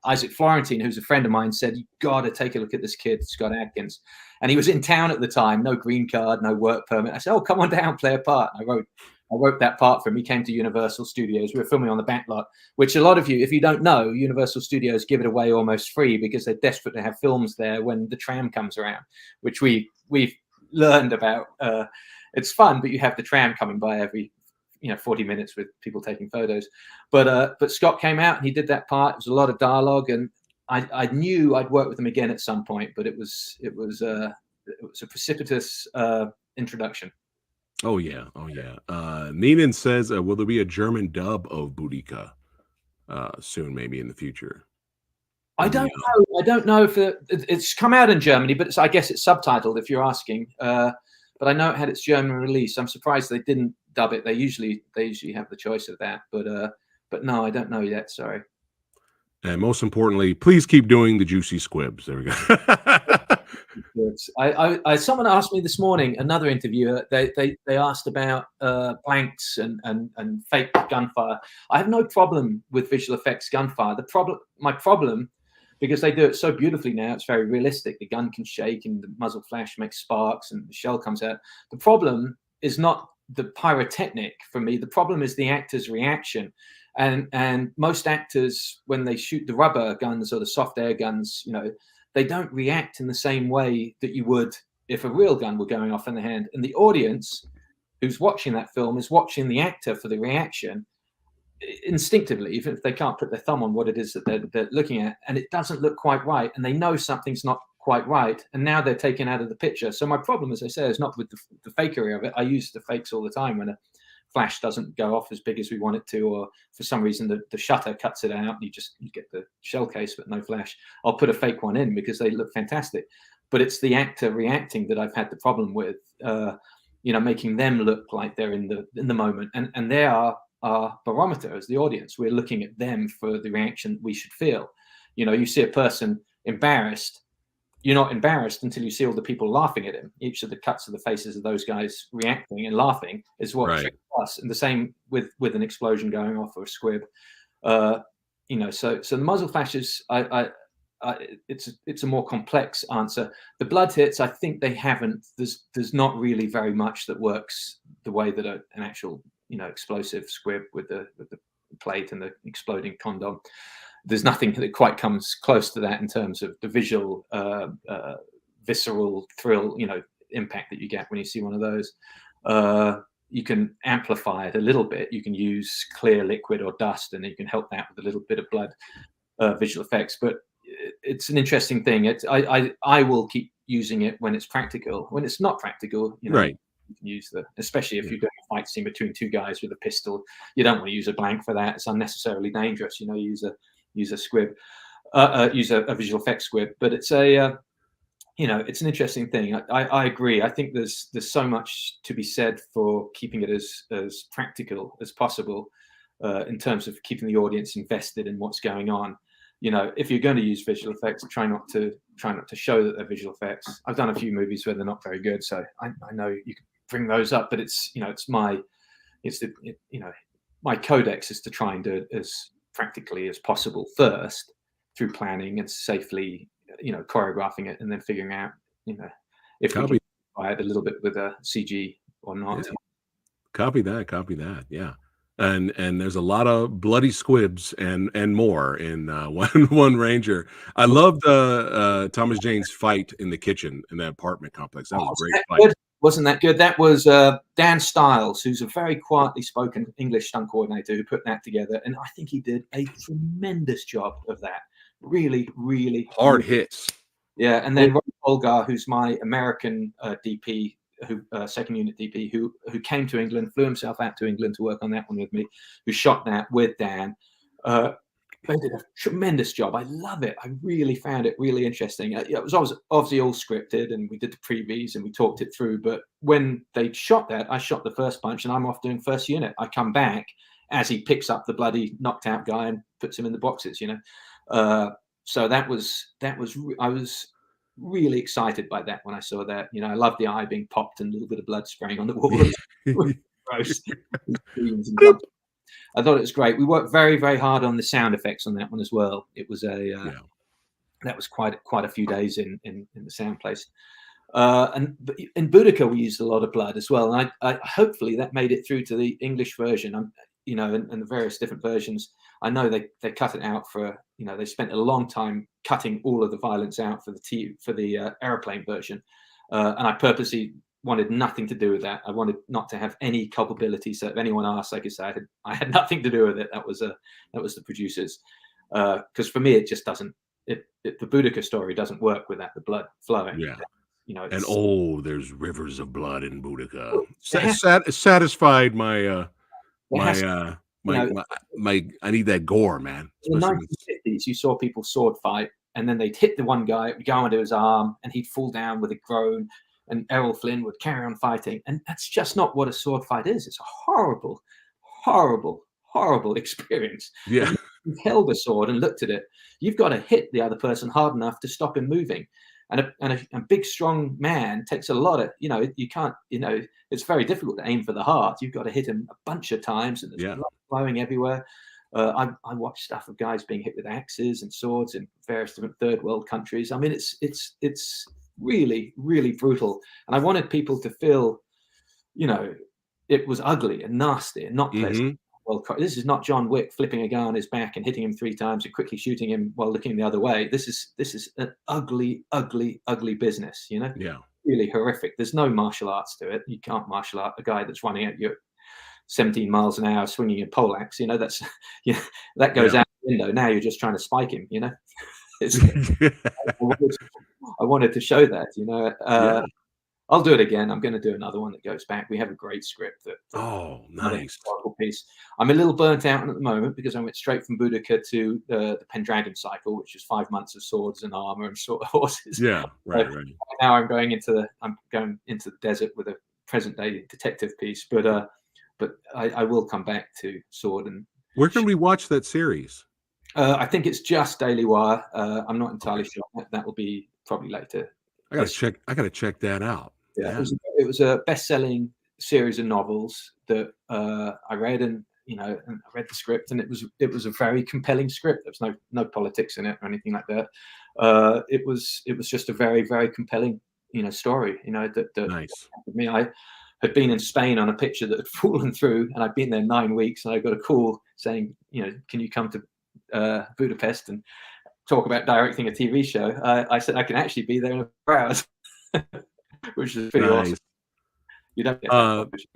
Isaac Florentine, who's a friend of mine, said, "You got to take a look at this kid, Scott Adkins." And he was in town at the time, no green card, no work permit. I said, "Oh, come on down, play a part." I wrote that part for him. He came to Universal Studios. We were filming on the back lot, which a lot of you, if you don't know, Universal Studios give it away almost free because they're desperate to have films there when the tram comes around, which we've learned about. It's fun, but you have the tram coming by every 40 minutes with people taking photos. But Scott came out and he did that part. It was a lot of dialogue, and I knew I'd work with him again at some point, but it was a precipitous introduction.
Oh yeah. Neenan says, will there be a German dub of Boudica soon, maybe in the future?
I don't know. I don't know if it's come out in Germany, but I guess it's subtitled if you're asking. But I know it had its German release. I'm surprised they didn't dub it. They usually have the choice of that. But no, I don't know yet. Sorry.
And most importantly, please keep doing the juicy squibs. There we go.
Someone asked me this morning, another interviewer, they asked about blanks and fake gunfire. I have no problem with visual effects gunfire. My problem, because they do it so beautifully now, it's very realistic. The gun can shake and the muzzle flash makes sparks and the shell comes out. The problem is not the pyrotechnic for me. The problem is the actor's reaction. And most actors, when they shoot the rubber guns or the soft air guns, they don't react in the same way that you would if a real gun were going off in the hand. And the audience who's watching that film is watching the actor for the reaction instinctively, even if they can't put their thumb on what it is that they're looking at, and it doesn't look quite right, and they know something's not quite right, and now they're taken out of the picture. So my problem, as I say, is not with the fakery of it. I use the fakes all the time when a flash doesn't go off as big as we want it to, or for some reason the shutter cuts it out and you get the shell case but no flash. I'll put a fake one in because they look fantastic. But it's the actor reacting that I've had the problem with, making them look like they're in the moment, and they are our barometer as the audience. We're looking at them for the reaction we should feel. You see a person embarrassed, you're not embarrassed until you see all the people laughing at him. Each of the cuts of the faces of those guys reacting and laughing is what triggers us. And the same with an explosion going off or a squib. So the muzzle flashes, it's a more complex answer. The blood hits, I think they haven't. There's not really very much that works the way that an actual explosive squib with the plate and the exploding condom. There's nothing that quite comes close to that in terms of the visual, visceral thrill, impact that you get when you see one of those. You can amplify it a little bit. You can use clear liquid or dust, and you can help that with a little bit of blood visual effects. But it's an interesting thing. I will keep using it when it's practical. When it's not practical,
right.
You can use especially if you're doing a fight scene between two guys with a pistol. You don't want to use a blank for that. It's unnecessarily dangerous. Use a squib, use a visual effects squib. But it's it's an interesting thing. I agree. I think there's so much to be said for keeping it as practical as possible in terms of keeping the audience invested in what's going on. If you're going to use visual effects, try not to show that they're visual effects. I've done a few movies where they're not very good, so I know you can bring those up. But my codex is to try and do it as practically as possible first through planning and safely, choreographing it and then figuring out, if we can buy it a little bit with a CG or not.
Yeah. Copy that. Yeah. And there's a lot of bloody squibs and more in one Ranger. I loved Thomas Jane's fight in the kitchen in that apartment complex. That was a great fight.
Good? Wasn't that good? That was Dan Stiles, who's a very quietly spoken English stunt coordinator, who put that together, and I think he did a tremendous job of that. Really, really
hard hits.
Yeah, and then Rob Polgar, who's my American DP, second unit DP, who came to England, flew himself out to England to work on that one with me, who shot that with Dan. They did a tremendous job. I love it. I really found it really interesting. It was obviously all scripted, and we did the previews and we talked it through. But when they shot that, I shot the first punch, and I'm off doing first unit. I come back as he picks up the bloody knocked out guy and puts him in the boxes. So that was I was really excited by that when I saw that. I love the eye being popped and a little bit of blood spraying on the wall. Gross. I thought it was great. We worked very, very hard on the sound effects on that one as well. It was that was quite a few days in the sound place. And in Boudica we used a lot of blood as well. And I hopefully that made it through to the English version. And the various different versions. I know they cut it out for they spent a long time cutting all of the violence out for the airplane version, and I purposely wanted nothing to do with that. I wanted not to have any culpability, so if anyone asked, I could say I had nothing to do with it. That was the producers, because for me it just doesn't. The Boudica story doesn't work without the blood flowing.
Yeah.
And
there's rivers of blood in Boudica. Satisfied my I need that gore, man.
In the 1950s, you saw people sword fight, and then they'd hit the one guy, it would go into his arm, and he'd fall down with a groan, and Errol Flynn would carry on fighting. And that's just not what a sword fight is. It's a horrible, horrible, horrible experience.
Yeah.
you've held a sword and looked at it, you've got to hit the other person hard enough to stop him moving. And a big, strong man takes a lot of, you can't, it's very difficult to aim for the heart. You've got to hit him a bunch of times, and there's blood flowing everywhere. I watch stuff of guys being hit with axes and swords in various different third world countries. I mean, it's really, really brutal. And I wanted people to feel, it was ugly and nasty and not pleasant. Well, this is not John Wick flipping a guy on his back and hitting him 3 times and quickly shooting him while looking the other way. This is an ugly, ugly, ugly business,
Yeah.
Really horrific. There's no martial arts to it. You can't martial art a guy that's running at you 17 miles an hour swinging a poleaxe. That's that goes out the window. Now you're just trying to spike him. It's, I wanted to show that. I'll do it again. I'm going to do another one that goes back. We have a great script that.
Oh, nice
piece. I'm a little burnt out at the moment because I went straight from Boudica to the Pendragon cycle, which is 5 months of swords and armor and sort of horses.
Yeah, right.
Now I'm going into the desert with a present day detective piece, but I will come back to sword and.
Where can we watch that series?
I think it's just Daily Wire. I'm not entirely sure. That will be probably later.
I gotta check that out.
Yeah. It was a best-selling series of novels that I read, and I read the script, and it was a very compelling script. There was no politics in it or anything like that. It was just a very, very compelling story. That
nice.
I had been in Spain on a picture that had fallen through, and I'd been there 9 weeks, and I got a call saying, can you come to Budapest and talk about directing a TV show? I said I can actually be there in 4 hours, which is pretty awesome. You don't get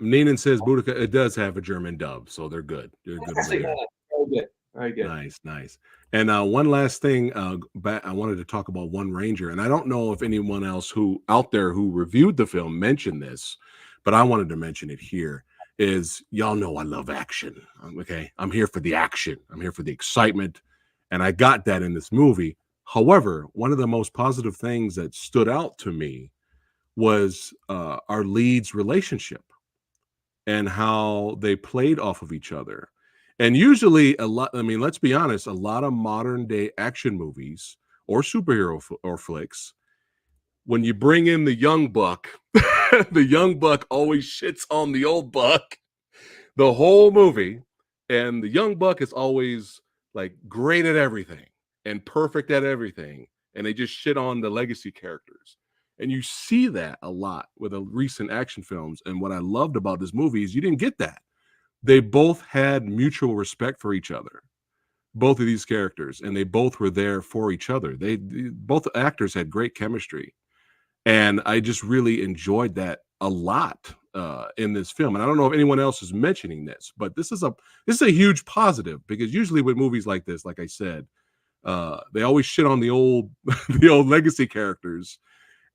Neenan says Boudica, it does have a German dub, so they're good. They're good.
Very good. Very good.
Nice. And one last thing, I wanted to talk about One Ranger, and I don't know if anyone else out there who reviewed the film mentioned this, but I wanted to mention it here. Is y'all know I love action. Okay, I'm here for the action. I'm here for the excitement, and I got that in this movie. However, one of the most positive things that stood out to me was our leads' relationship and how they played off of each other. And usually let's be honest, a lot of modern day action movies or superhero or flicks, when you bring in the young buck, the young buck always shits on the old buck the whole movie. And the young buck is always like great at everything and perfect at everything. And they just shit on the legacy characters. And you see that a lot with the recent action films. And what I loved about this movie is you didn't get that. They both had mutual respect for each other, both of these characters, and they both were there for each other. Both actors had great chemistry. And I just really enjoyed that a lot in this film. And I don't know if anyone else is mentioning this, but this is a huge positive, because usually with movies like this, like I said, they always shit on the old legacy characters.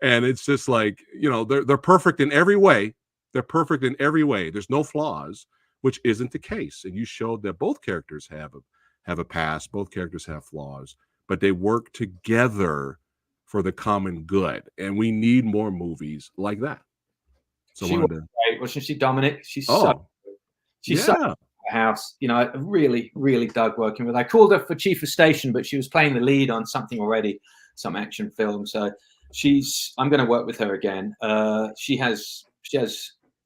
And it's just like, they're perfect in every way. They're perfect in every way. There's no flaws, which isn't the case. And you showed that both characters have a past, both characters have flaws, but they work together for the common good. And we need more movies like that. So
she was great, wasn't she, Dominic? She's so house. I really, really dug working with her. I called her for chief of station, but she was playing the lead on something already, some action film. So I'm going to work with her again. She has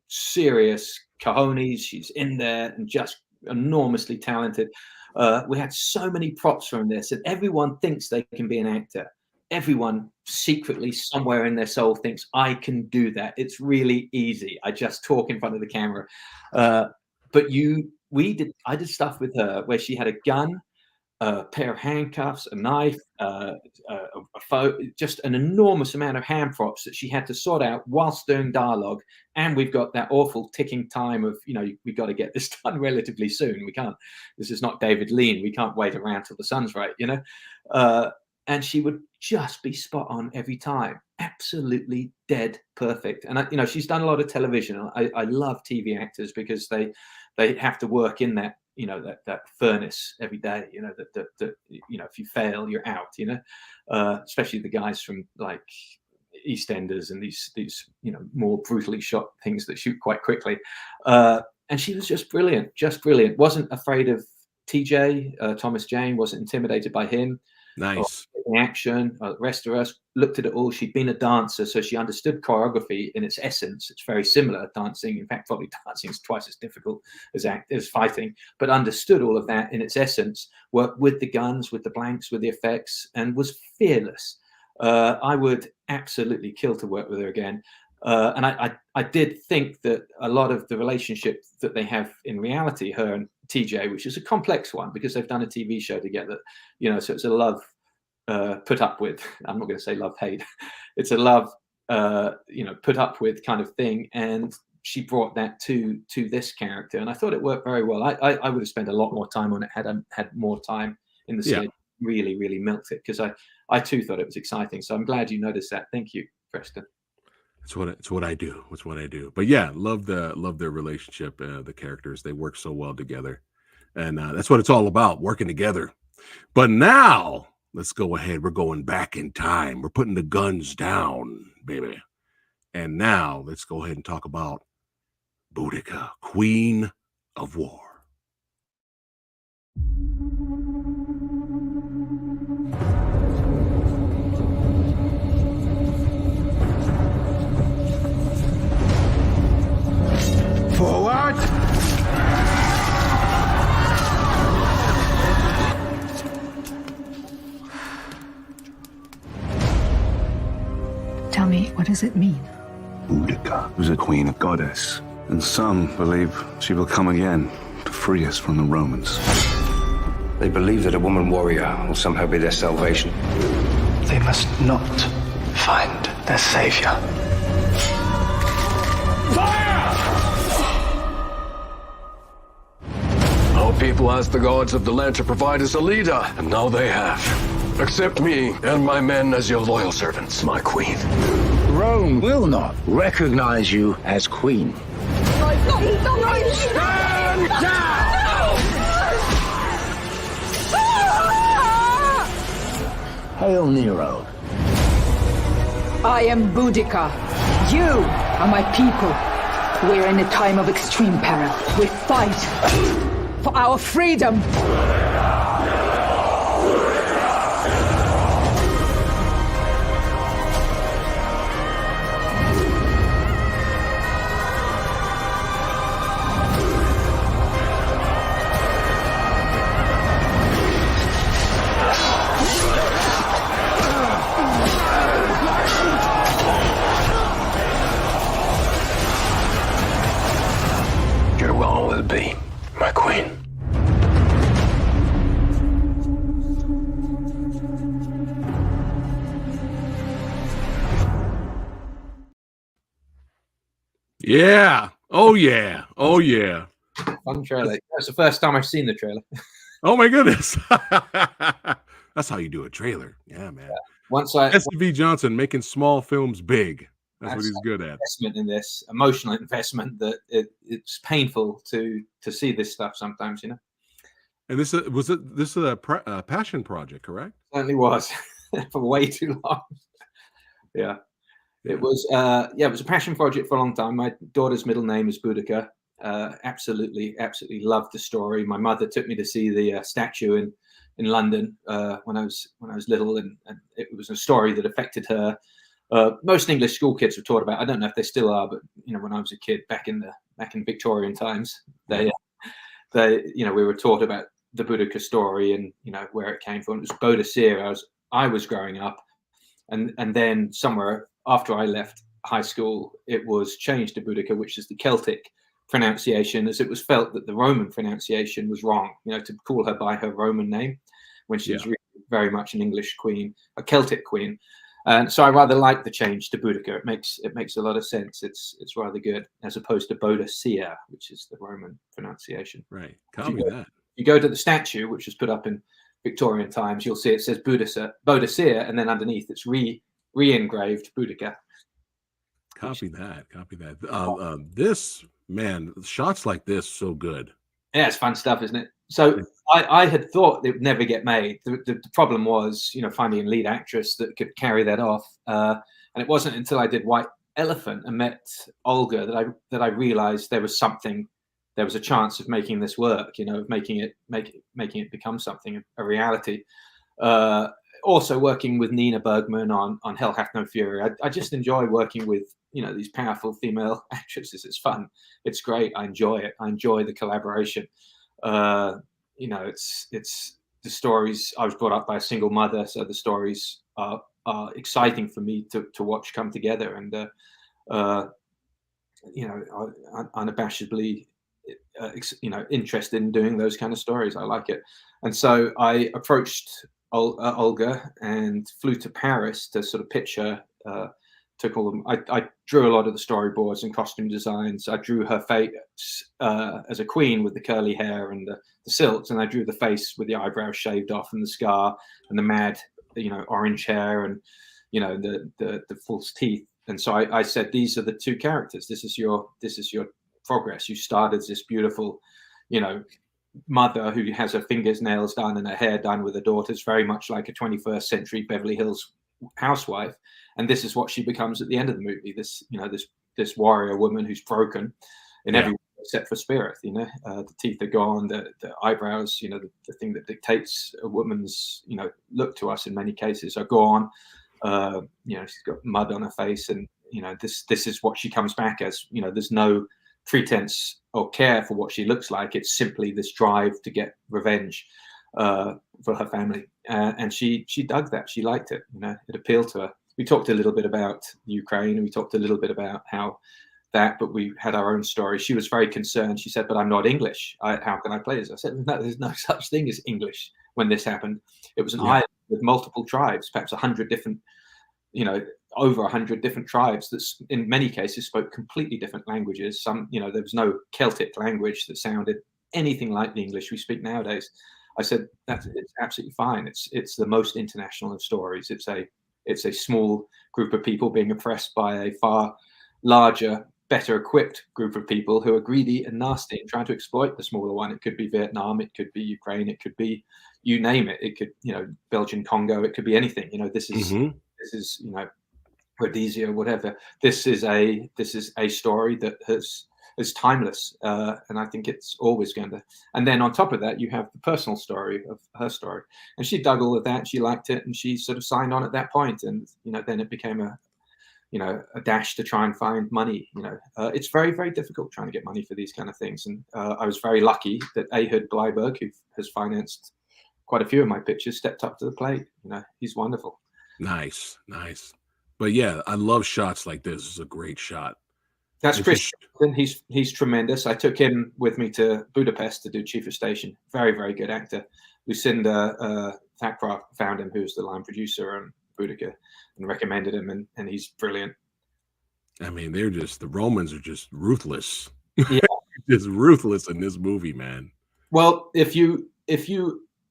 serious cojones. She's in there and just enormously talented. We had so many props from this, and everyone thinks they can be an actor. Everyone secretly somewhere in their soul thinks I can do that. It's really easy. I just talk in front of the camera. But I did stuff with her where she had a gun, a pair of handcuffs, a knife, just an enormous amount of hand props that she had to sort out whilst doing dialogue. And we've got that awful ticking time of, we've got to get this done relatively soon. We can't, this is not David Lean. We can't wait around till the sun's right, and she would just be spot on every time. Absolutely dead perfect. And, she's done a lot of television. I love TV actors because they have to work in that, that furnace every day, that if you fail, you're out, especially the guys from like EastEnders and these more brutally shot things that shoot quite quickly. And she was just brilliant, wasn't afraid of TJ, Thomas Jane, wasn't intimidated by him.
Nice.
The action, the rest of us looked at it all. She'd been a dancer, so she understood choreography in its essence. It's very similar dancing. In fact, probably dancing is twice as difficult as fighting, but understood all of that in its essence, worked with the guns, with the blanks, with the effects, and was fearless. I would absolutely kill to work with her again. And I did think that a lot of the relationship that they have in reality, her and TJ, which is a complex one because they've done a TV show together, so it's a love put up with. I'm not going to say love hate. It's a love, put up with kind of thing. And she brought that to this character, and I thought it worked very well. I would have spent a lot more time on it had I had more time in the schedule. Really, really milked it because I too thought it was exciting. So I'm glad you noticed that. Thank you, Preston.
It's what I do. It's what I do. But yeah, love their relationship. The characters, they work so well together, and that's what it's all about, working together. But now let's go ahead. We're going back in time. We're putting the guns down, baby. And now let's go ahead and talk about Boudica, Queen of War.
Forward!
Tell me, what does it mean?
Boudica was a queen, a goddess, and some believe she will come again to free us from the Romans.
They believe that a woman warrior will somehow be their salvation.
They must not find their savior.
Our people asked the gods of the land to provide us a leader, and now they have. Accept me and my men as your loyal servants, my queen.
Rome will not recognize you as queen.
Stand down!
Hail Nero.
I am Boudica. You are my people. We're in a time of extreme peril. We fight for our freedom.
Your will will be, my queen.
Yeah. Oh yeah. Oh yeah.
Fun trailer. That's the first time I've seen the trailer.
Oh my goodness. That's how you do a trailer. Yeah, man.
Once I
S.V. Johnson making small films big. That's what he's good at.
Investment in this, emotional investment that it's painful to see this stuff sometimes,
And this is a passion project, correct?
Certainly was for way too long. Yeah. It was it was a passion project for a long time. My daughter's middle name is Boudica. Absolutely loved the story. My mother took me to see the statue in London when I was little, and it was a story that affected her. Most English school kids were taught about. I don't know if they still are, but when I was a kid back in Victorian times, we were taught about the Boudica story and where it came from. It was Boudica as I was growing up, and then somewhere after I left high school, it was changed to Boudica, which is the Celtic pronunciation, as it was felt that the Roman pronunciation was wrong. To call her by her Roman name when she was really very much an English queen, a Celtic queen. And so I rather like the change to Boudica. It makes a lot of sense. It's rather good as opposed to Boudica, which is the Roman pronunciation.
Right. Copy that.
You go to the statue, which was put up in Victorian times, you'll see it says Boudica, and then underneath it's re-engraved Boudica.
Copy that. This, man, shots like this, so good.
Yeah, it's fun stuff, isn't it? So I had thought it would never get made. The problem was, finding a lead actress that could carry that off. And it wasn't until I did White Elephant and met Olga that I realized there was something there was a chance of making this work, of making it become something, a reality. Also working with Nina Bergman on Hell Hath No Fury. I just enjoy working with, these powerful female actresses. It's fun. It's great. I enjoy it. I enjoy the collaboration. It's the stories. I was brought up by a single mother, so the stories are exciting for me to watch come together, and unabashedly interested in doing those kind of stories. I like it. And so I approached Olga and flew to Paris to sort of pitch her. Took all of them. I drew a lot of the storyboards and costume designs. I drew her face as a queen with the curly hair and the silks, and I drew the face with the eyebrows shaved off and the scar and the mad, orange hair and the false teeth. And so I said, these are the two characters. This is your progress. You start as this beautiful, mother who has her fingernails done and her hair done with her daughters, very much like a 21st century Beverly Hills housewife. And this is what she becomes at the end of the movie. This warrior woman who's broken in every way except for spirit. The teeth are gone, the eyebrows, the thing that dictates a woman's, look to us in many cases are gone. She's got mud on her face, and this is what she comes back as. There's no pretense or care for what she looks like. It's simply this drive to get revenge for her family, and she dug that. She liked it. It appealed to her. We talked a little bit about Ukraine, and we talked a little bit about but we had our own story. She was very concerned. She said, "But I'm not English. How can I play this?" I said, "No, there's no such thing as English." When this happened, it was an island with multiple tribes, perhaps 100 different, over 100 different tribes that in many cases spoke completely different languages. Some, there was no Celtic language that sounded anything like the English we speak nowadays. I said, it's absolutely fine. It's the most international of stories. It's a small group of people being oppressed by a far larger, better equipped group of people who are greedy and nasty and trying to exploit the smaller one. It could be Vietnam, it could be Ukraine, it could be, you name it. It could, Belgian Congo, it could be anything. This is Rhodesia, whatever. This is a story that is timeless, and I think it's always going to. And then on top of that, you have the personal story of her story, and she dug all of that. She liked it, and she sort of signed on at that point. And then it became a dash to try and find money. It's very, very difficult trying to get money for these kind of things. And I was very lucky that Ehud Bleiberg, who has financed quite a few of my pictures, stepped up to the plate. He's wonderful.
Nice. But yeah, I love shots like this. It's a great shot.
That's Chris. He's tremendous. I took him with me to Budapest to do Chief of Station. Very, very good actor. Lucinda Thackcraft found him, who's the line producer on Boudica, and recommended him, and he's brilliant.
I mean, the Romans are just ruthless.
Yeah.
Just ruthless in this movie, man.
Well, if you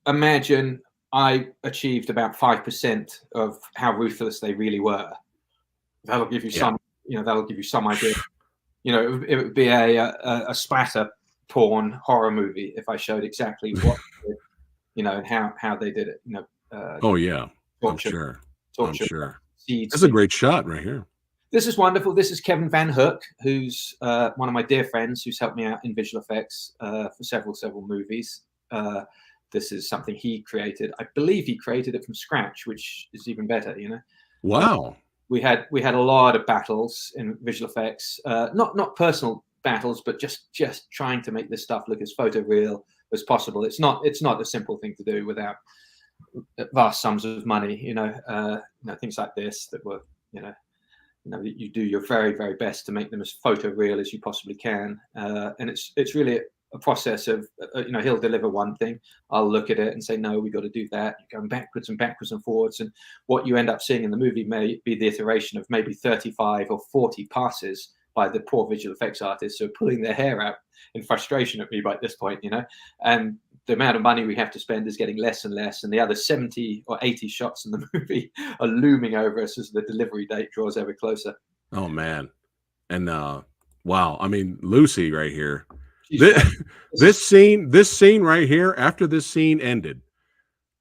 imagine I achieved about 5% of how ruthless they really were, that'll give you some, that'll give you some idea. It would be a splatter porn horror movie if I showed exactly what, and how they did it.
Oh yeah,
torture,
I'm sure.
Seeds.
That's a great shot right here.
This is wonderful. This is Kevin Van Hook, who's one of my dear friends who's helped me out in visual effects for several movies. This is something he created. I believe he created it from scratch, which is even better.
Wow.
We had a lot of battles in visual effects, not personal battles, but just trying to make this stuff look as photoreal as possible. It's not a simple thing to do without vast sums of money. Things like this that were you do your very, very best to make them as photoreal as you possibly can, and it's really a process of he'll deliver one thing, I'll look at it and say, no, we got to do that. You're going backwards and forwards, and what you end up seeing in the movie may be the iteration of maybe 35 or 40 passes by the poor visual effects artists who are pulling their hair out in frustration at me by this point, and the amount of money we have to spend is getting less and less, and the other 70 or 80 shots in the movie are looming over us as the delivery date draws ever closer.
Oh man. And wow, I mean, Lucy right here. This scene right here, after this scene ended,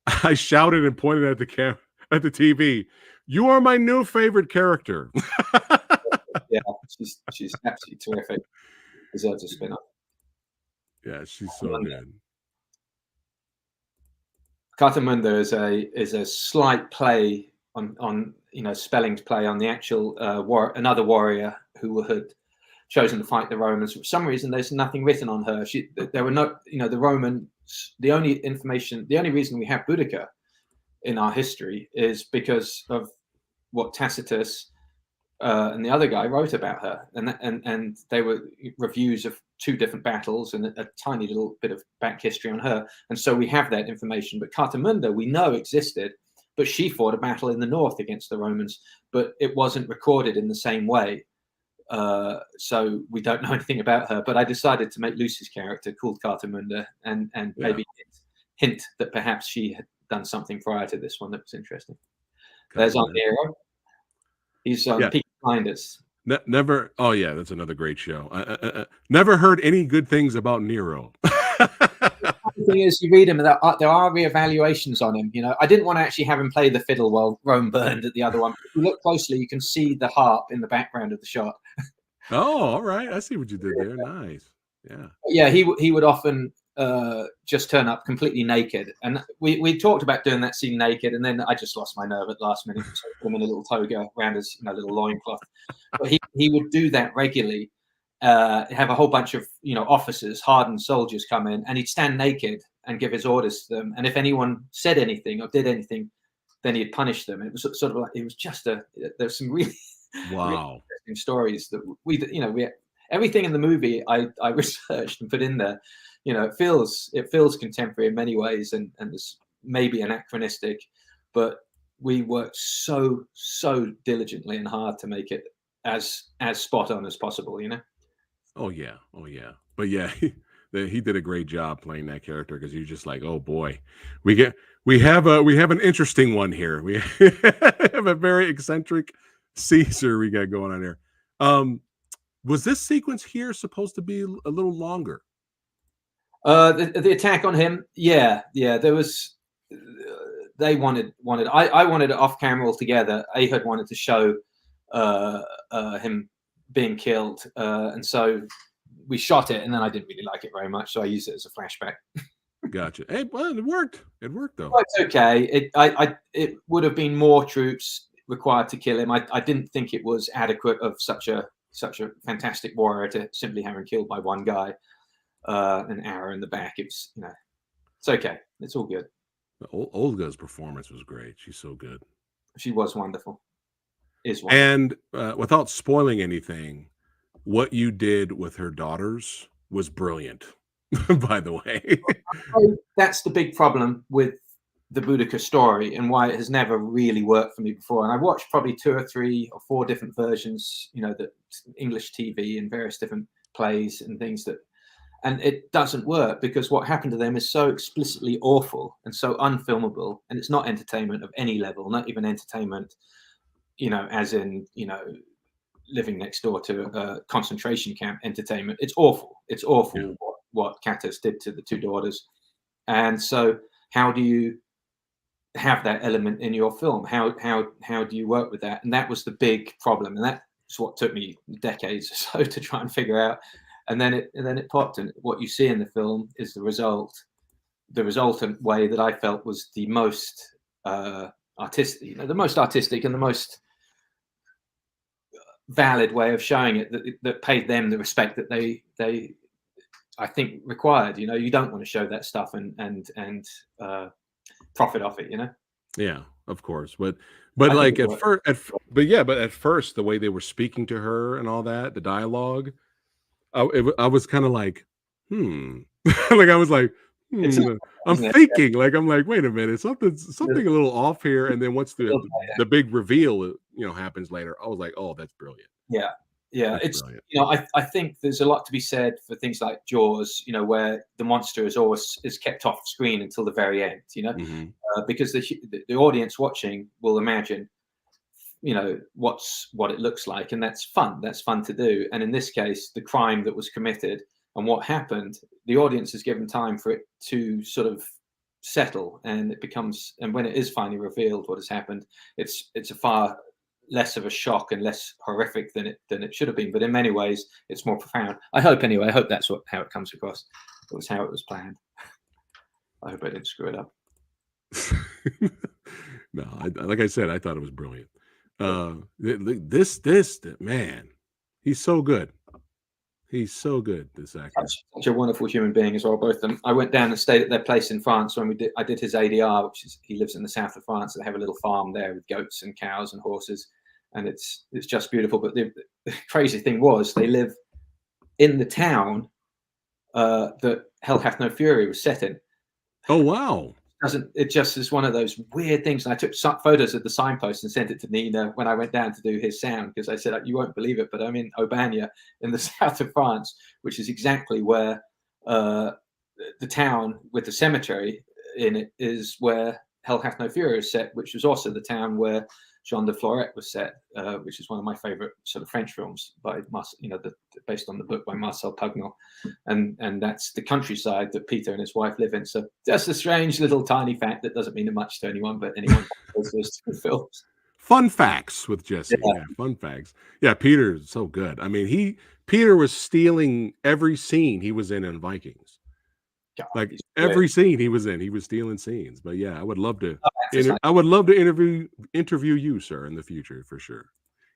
I shouted and pointed at the TV, "You are my new favorite character."
Yeah, she's absolutely terrific. Deserves a spin-off.
Yeah, she's so good.
Cartamunda is a slight play on spelling play on the actual another warrior who had chosen to fight the Romans. For some reason, there's nothing written on her. There were no, the Romans. The only reason we have Boudica in our history is because of what Tacitus and the other guy wrote about her, and they were reviews of 2 different battles and a tiny little bit of back history on her, and so we have that information. But Cartamunda we know existed, but she fought a battle in the north against the Romans, but it wasn't recorded in the same way, so we don't know anything about her. But I decided to make Lucy's character called Cartamunda, and maybe hint that perhaps she had done something prior to this one that was interesting. There's our hero. He's on Peaky Blinders.
Never. Oh yeah, that's another great show. Never heard any good things about Nero.
The thing is, you read him, and there are reevaluations on him. I didn't want to actually have him play the fiddle while Rome burned at the other one. If you look closely, you can see the harp in the background of the shot.
Oh, all right. I see what you did there. Nice. Yeah.
Yeah, he would often just turn up completely naked, and we talked about doing that scene naked, and then I just lost my nerve at the last minute, so I put him in a little toga around his little loincloth. But he would do that regularly, have a whole bunch of officers, hardened soldiers come in, and he'd stand naked and give his orders to them, and if anyone said anything or did anything, then he'd punish them. It was sort of like, it was just there's some really really interesting stories that we everything in the movie I researched and put in there. It feels contemporary in many ways, and there's maybe anachronistic, but we worked so diligently and hard to make it as spot on as possible.
Oh yeah. But yeah, he did a great job playing that character, because you're just like, oh boy, we have an interesting one here. We have a very eccentric Caesar we got going on here. Was this sequence here supposed to be a little longer?
The attack on him, yeah, there was. They wanted. I wanted it off camera altogether. Ehud wanted to show him being killed, and so we shot it. And then I didn't really like it very much, so I used it as a flashback.
Gotcha. Hey, well, it worked. It worked though.
Well, it's okay. It would have been more troops required to kill him. I didn't think it was adequate of such a fantastic warrior to simply have him killed by one guy. An arrow in the back. It's it's okay. It's all good.
Olga's performance was great. She's so good.
She was wonderful. Wonderful.
And without spoiling anything, what you did with her daughters was brilliant. By the way,
that's the big problem with the Boudica story, and why it has never really worked for me before. And I watched probably 2 or 3 or 4 different versions, that English TV and various different plays and things and it doesn't work, because what happened to them is so explicitly awful and so unfilmable, and it's not entertainment of any level, not even entertainment, as in, living next door to a concentration camp entertainment. It's awful. It's awful. Yeah. What Catus did to the 2 daughters. And so how do you have that element in your film? How do you work with that? And that was the big problem. And that's what took me decades or so to try and figure out. And then it popped, and what you see in the film is the resultant way that I felt was the most artistic, the most artistic and the most valid way of showing it, that paid them the respect that they I think required. You don't want to show that stuff and profit off it.
Yeah, of course, but like at first, the way they were speaking to her and all that, the dialogue. I was kind of like, like I was like, I'm thinking, like, I'm like, wait a minute, something a little off here. And then once the big reveal, happens later, I was like, oh, that's brilliant.
Yeah.
That's
it's
brilliant.
I think there's a lot to be said for things like Jaws, where the monster is kept off screen until the very end, because the audience watching will imagine what it looks like, and that's fun to do. And in this case, the crime that was committed and what happened, the audience is given time for it to sort of settle, and when it is finally revealed what has happened, it's a far less of a shock and less horrific than it should have been, but in many ways it's more profound. I hope that's how it comes across. That was how it was planned. I hope I didn't screw it up.
No, like I said, I thought it was brilliant. This man, he's so good. He's so good, this actor.
Such a wonderful human being as well, both of them. I went down and stayed at their place in France when I did his ADR, which is, he lives in the south of France. They have a little farm there with goats and cows and horses, and it's just beautiful. But the crazy thing was, they live in the town that Hell Hath No Fury was set in.
Oh wow!
It just is one of those weird things. And I took some photos of the signpost and sent it to Nina when I went down to do his sound, because I said, you won't believe it, but I'm in Aubagne in the south of France, which is exactly where the town with the cemetery in it is where Hell Hath No Fury is set, which was also the town where Jean de Florette was set, which is one of my favorite sort of French films by based on the book by Marcel Pagnol, and that's the countryside that Peter and his wife live in. So just a strange little tiny fact that doesn't mean much to anyone, but anyone who those two films.
Fun facts with Jesse. Yeah, fun facts. Yeah, Peter's so good. I mean, Peter was stealing every scene he was in Vikings.
God,
like every scene he was in, he was stealing scenes. But yeah, I would love to. Interview you, sir, in the future for sure.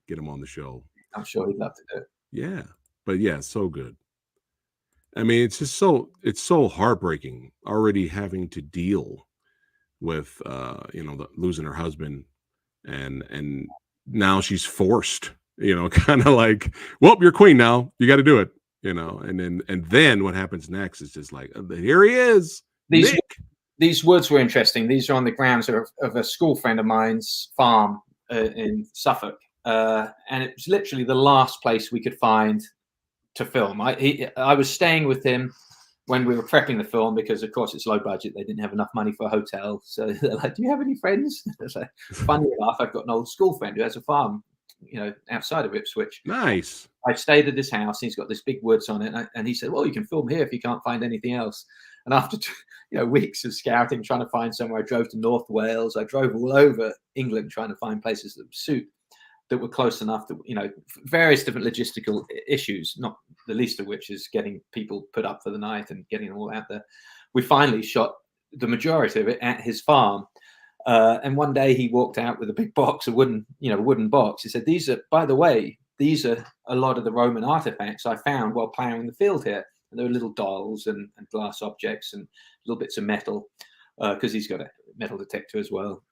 Get him on the show.
I'm sure he'd love to do it.
Yeah, but yeah, so good. I mean, it's just so heartbreaking already having to deal with losing her husband, and now she's forced. Kind of like, well, you're queen now. You got to do it. And then what happens next is just like, here he is.
These woods were interesting. These are on the grounds of a school friend of mine's farm in Suffolk, and it was literally the last place we could find to film. I was staying with him when we were prepping the film because, of course, it's low budget. They didn't have enough money for a hotel, so they're like, "Do you have any friends?" So, funny enough, I've got an old school friend who has a farm, outside of Ipswich.
Nice.
I stayed at his house. He's got this big woods on it, and he said, "Well, you can film here if you can't find anything else." And after weeks of scouting, trying to find somewhere, I drove to North Wales. I drove all over England trying to find places that were close enough to, various different logistical issues, not the least of which is getting people put up for the night and getting them all out there. We finally shot the majority of it at his farm. And one day he walked out with a big box, a wooden box. He said, by the way, these are a lot of the Roman artifacts I found while plowing the field here. And there were little dolls and glass objects and little bits of metal, because he's got a metal detector as well.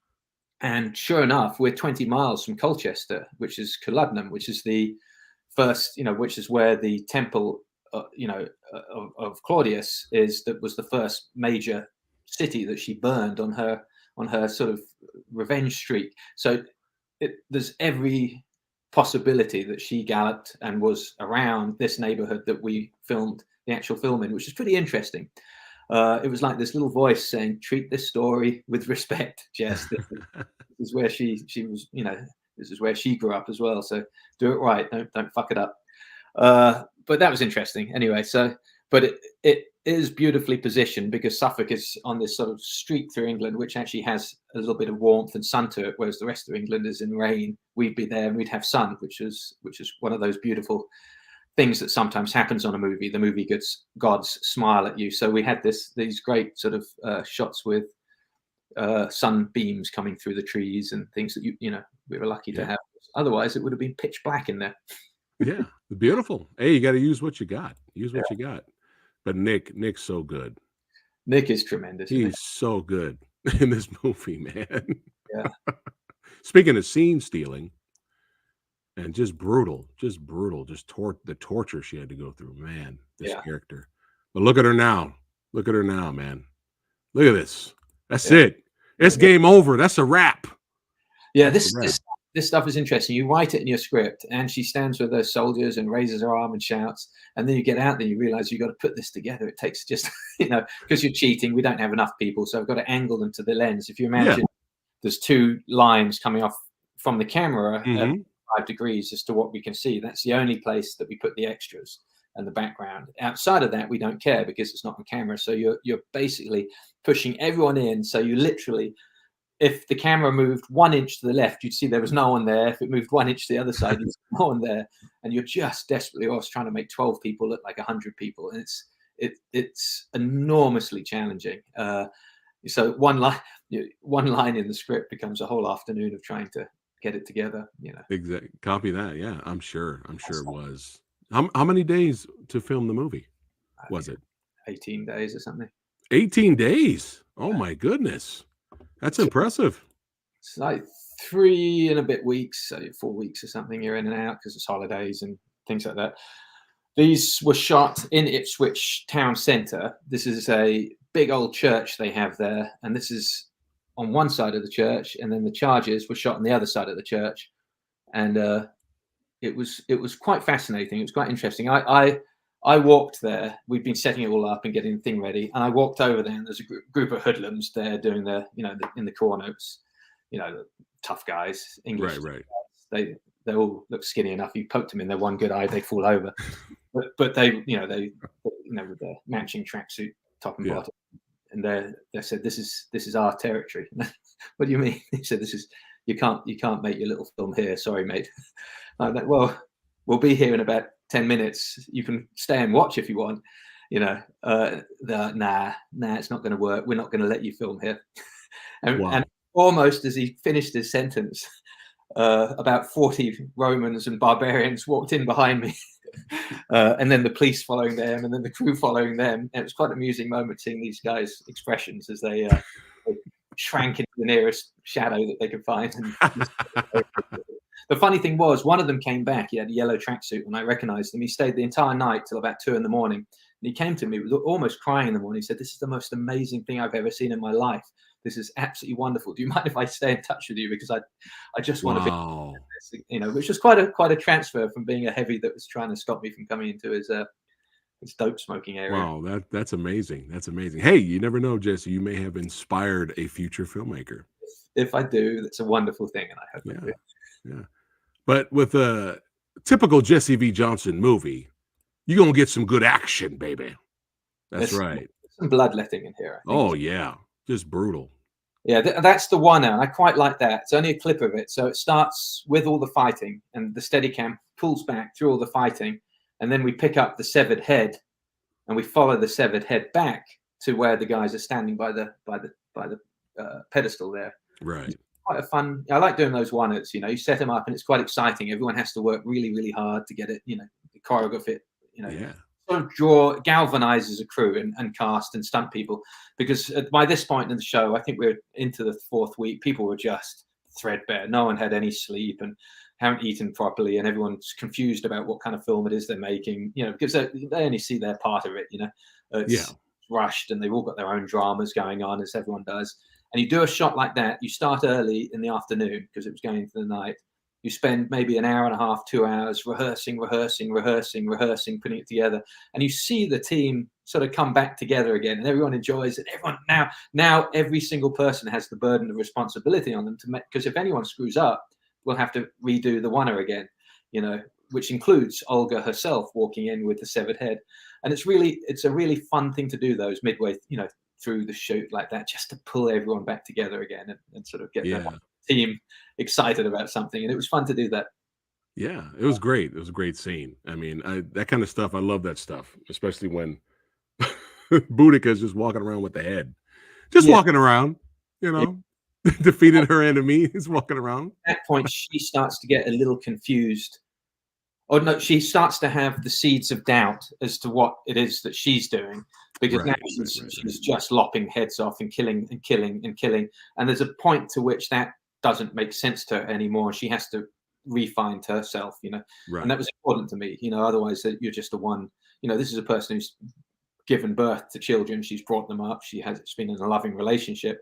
And sure enough, we're 20 miles from Colchester, which is Culloden, which is the first, which is where the temple, of Claudius is. That was the first major city that she burned on her sort of revenge streak. So there's every possibility that she galloped and was around this neighborhood that we filmed the actual film in, which is pretty interesting. It was like this little voice saying, "Treat this story with respect, Jess. This is where she was, this is where she grew up as well. So do it right. Don't fuck it up." But that was interesting anyway. So, but it is beautifully positioned because Suffolk is on this sort of streak through England, which actually has a little bit of warmth and sun to it, whereas the rest of England is in rain. We'd be there and we'd have sun, which is one of those beautiful things that sometimes happens on a movie. The movie gods smile at you. So we had these great sort of shots with sunbeams coming through the trees and things that we were lucky to have. Otherwise, it would have been pitch black in there.
Yeah, beautiful. Hey, you got to use what you got. Use what you got. But Nick's so good.
Nick is tremendous.
He's so good in this movie, man.
Yeah.
Speaking of scene stealing, and just brutal, the torture she had to go through, man. This character. But look at her now, man. Look at this. That's it. It's game over. That's a wrap.
Yeah, this stuff is interesting. You write it in your script, and she stands with those soldiers and raises her arm and shouts. And then you get out there, you realize you've got to put this together. It takes just, because you're cheating. We don't have enough people, so I've got to angle them to the lens. If you imagine, there's two lines coming off from the camera. 5 degrees as to what we can see. That's the only place that we put the extras and the background. Outside of that, we don't care because it's not on camera. So you're basically pushing everyone in. So you literally, if the camera moved 1 inch to the left, you'd see there was no one there. If it moved 1 inch to the other side, you'd see no one there. And you're just desperately always trying to make 12 people look like 100 people. And it's enormously challenging. So one line in the script becomes a whole afternoon of trying to get it together.
Exactly. Copy that. Yeah, I'm sure it was. How many days to film the movie was it?
18 days or something.
18 days. Oh my goodness, that's impressive.
It's like 3 and a bit weeks, so 4 weeks or something. You're in and out because it's holidays and things like that. These were shot in Ipswich town centre. This is a big old church they have there, and this is on one side of the church, and then the charges were shot on the other side of the church, and it was quite fascinating. It was quite interesting. I walked there. We'd been setting it all up and getting the thing ready, and I walked over there, and there's a group of hoodlums there doing in the corners, the tough guys, English.
Right.
They all look skinny enough. You poked them in their one good eye, they'd fall over. But they with their matching tracksuit top and bottom, and they said, this is our territory. What do you mean? He said, you can't make your little film here. Sorry, mate. I'm like, well, we'll be here in about 10 minutes. You can stay and watch if you want. Nah, it's not going to work. We're not going to let you film here. And almost as he finished his sentence, about 40 Romans and barbarians walked in behind me. And then the police following them, and then the crew following them. And it was quite an amusing moment seeing these guys' expressions as they shrank into the nearest shadow that they could find. The funny thing was, one of them came back. He had a yellow tracksuit, and I recognized him. He stayed the entire night till about 2 a.m. And he came to me, almost crying in the morning. He said, "This is the most amazing thing I've ever seen in my life. This is absolutely wonderful. Do you mind if I stay in touch with you? Because I just want to be," which was quite a transfer from being a heavy that was trying to stop me from coming into his dope smoking area.
Wow, that's amazing. That's amazing. Hey, you never know, Jesse. You may have inspired a future filmmaker.
If I do, that's a wonderful thing, and I hope I do.
Yeah. But with a typical Jesse V. Johnson movie, you're gonna get some good action, baby. That's right.
Some bloodletting in here.
Oh yeah, just brutal.
Yeah, that's the one, and I quite like that. It's only a clip of it, so it starts with all the fighting, and the Steadicam pulls back through all the fighting, and then we pick up the severed head, and we follow the severed head back to where the guys are standing by the pedestal there.
Right.
Quite a fun. I like doing those one-ers. You set them up, and it's quite exciting. Everyone has to work really, really hard to get it. Choreograph it.
Yeah.
Sort of galvanizes a crew and cast and stunt people, because by this point in the show, I think we're into the 4th week. People were just threadbare. No one had any sleep and haven't eaten properly, and everyone's confused about what kind of film it is they're making. Because they only see their part of it. It's rushed, and they've all got their own dramas going on, as everyone does. And you do a shot like that. You start early in the afternoon because it was going into the night. You spend maybe an hour and a half, 2 hours rehearsing, putting it together. And you see the team sort of come back together again, and everyone enjoys it. Everyone now every single person has the burden of responsibility on them because if anyone screws up, we'll have to redo the one-er again, which includes Olga herself walking in with the severed head. And it's a really fun thing to do those midway, through the shoot like that, just to pull everyone back together again and sort of get the team excited about something. And it was fun to do that.
Yeah, it was great. It was a great scene. I mean, that kind of stuff, I love that stuff, especially when Boudica is just walking around with the head, walking around, defeated her enemy, is walking around.
At that point, she starts to get a little confused. Or no, she starts to have the seeds of doubt as to what it is that she's doing, because now she's just lopping heads off and killing. And there's a point to which that doesn't make sense to her anymore. She has to re-find herself,
Right.
And that was important to me, otherwise you're just a one, this is a person who's given birth to children. She's brought them up. It's been in a loving relationship.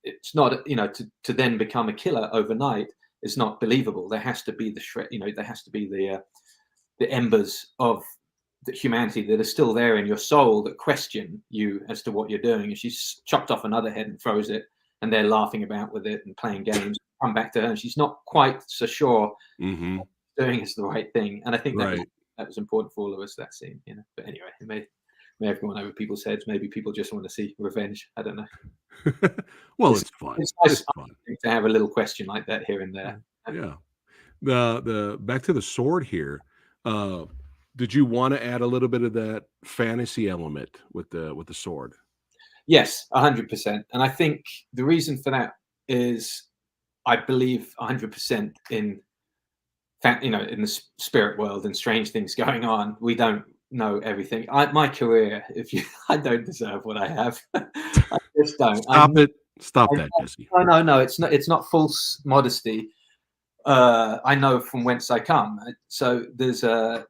It's not, to then become a killer overnight. It's not believable. There has to be the shred, there has to be the embers of the humanity that are still there in your soul that question you as to what you're doing. And she's chopped off another head and throws it, and they're laughing about with it and playing games. Come back to her, and she's not quite so sure doing is the right thing. And I think that was important for all of us, that scene. But anyway, it may have gone over people's heads. Maybe people just want to see revenge. I don't know.
Well, it's fun.
It's nice to have a little question like that here and there.
Yeah. The back to the sword here. Did you want to add a little bit of that fantasy element with the sword?
Yes, 100%. And I think the reason for that is I believe 100% in fact, in the spirit world and strange things going on. We don't know everything. My career, I don't deserve what I have. I just don't.
Stop that, Jesse.
No. It's not false modesty. I know from whence I come. So there's a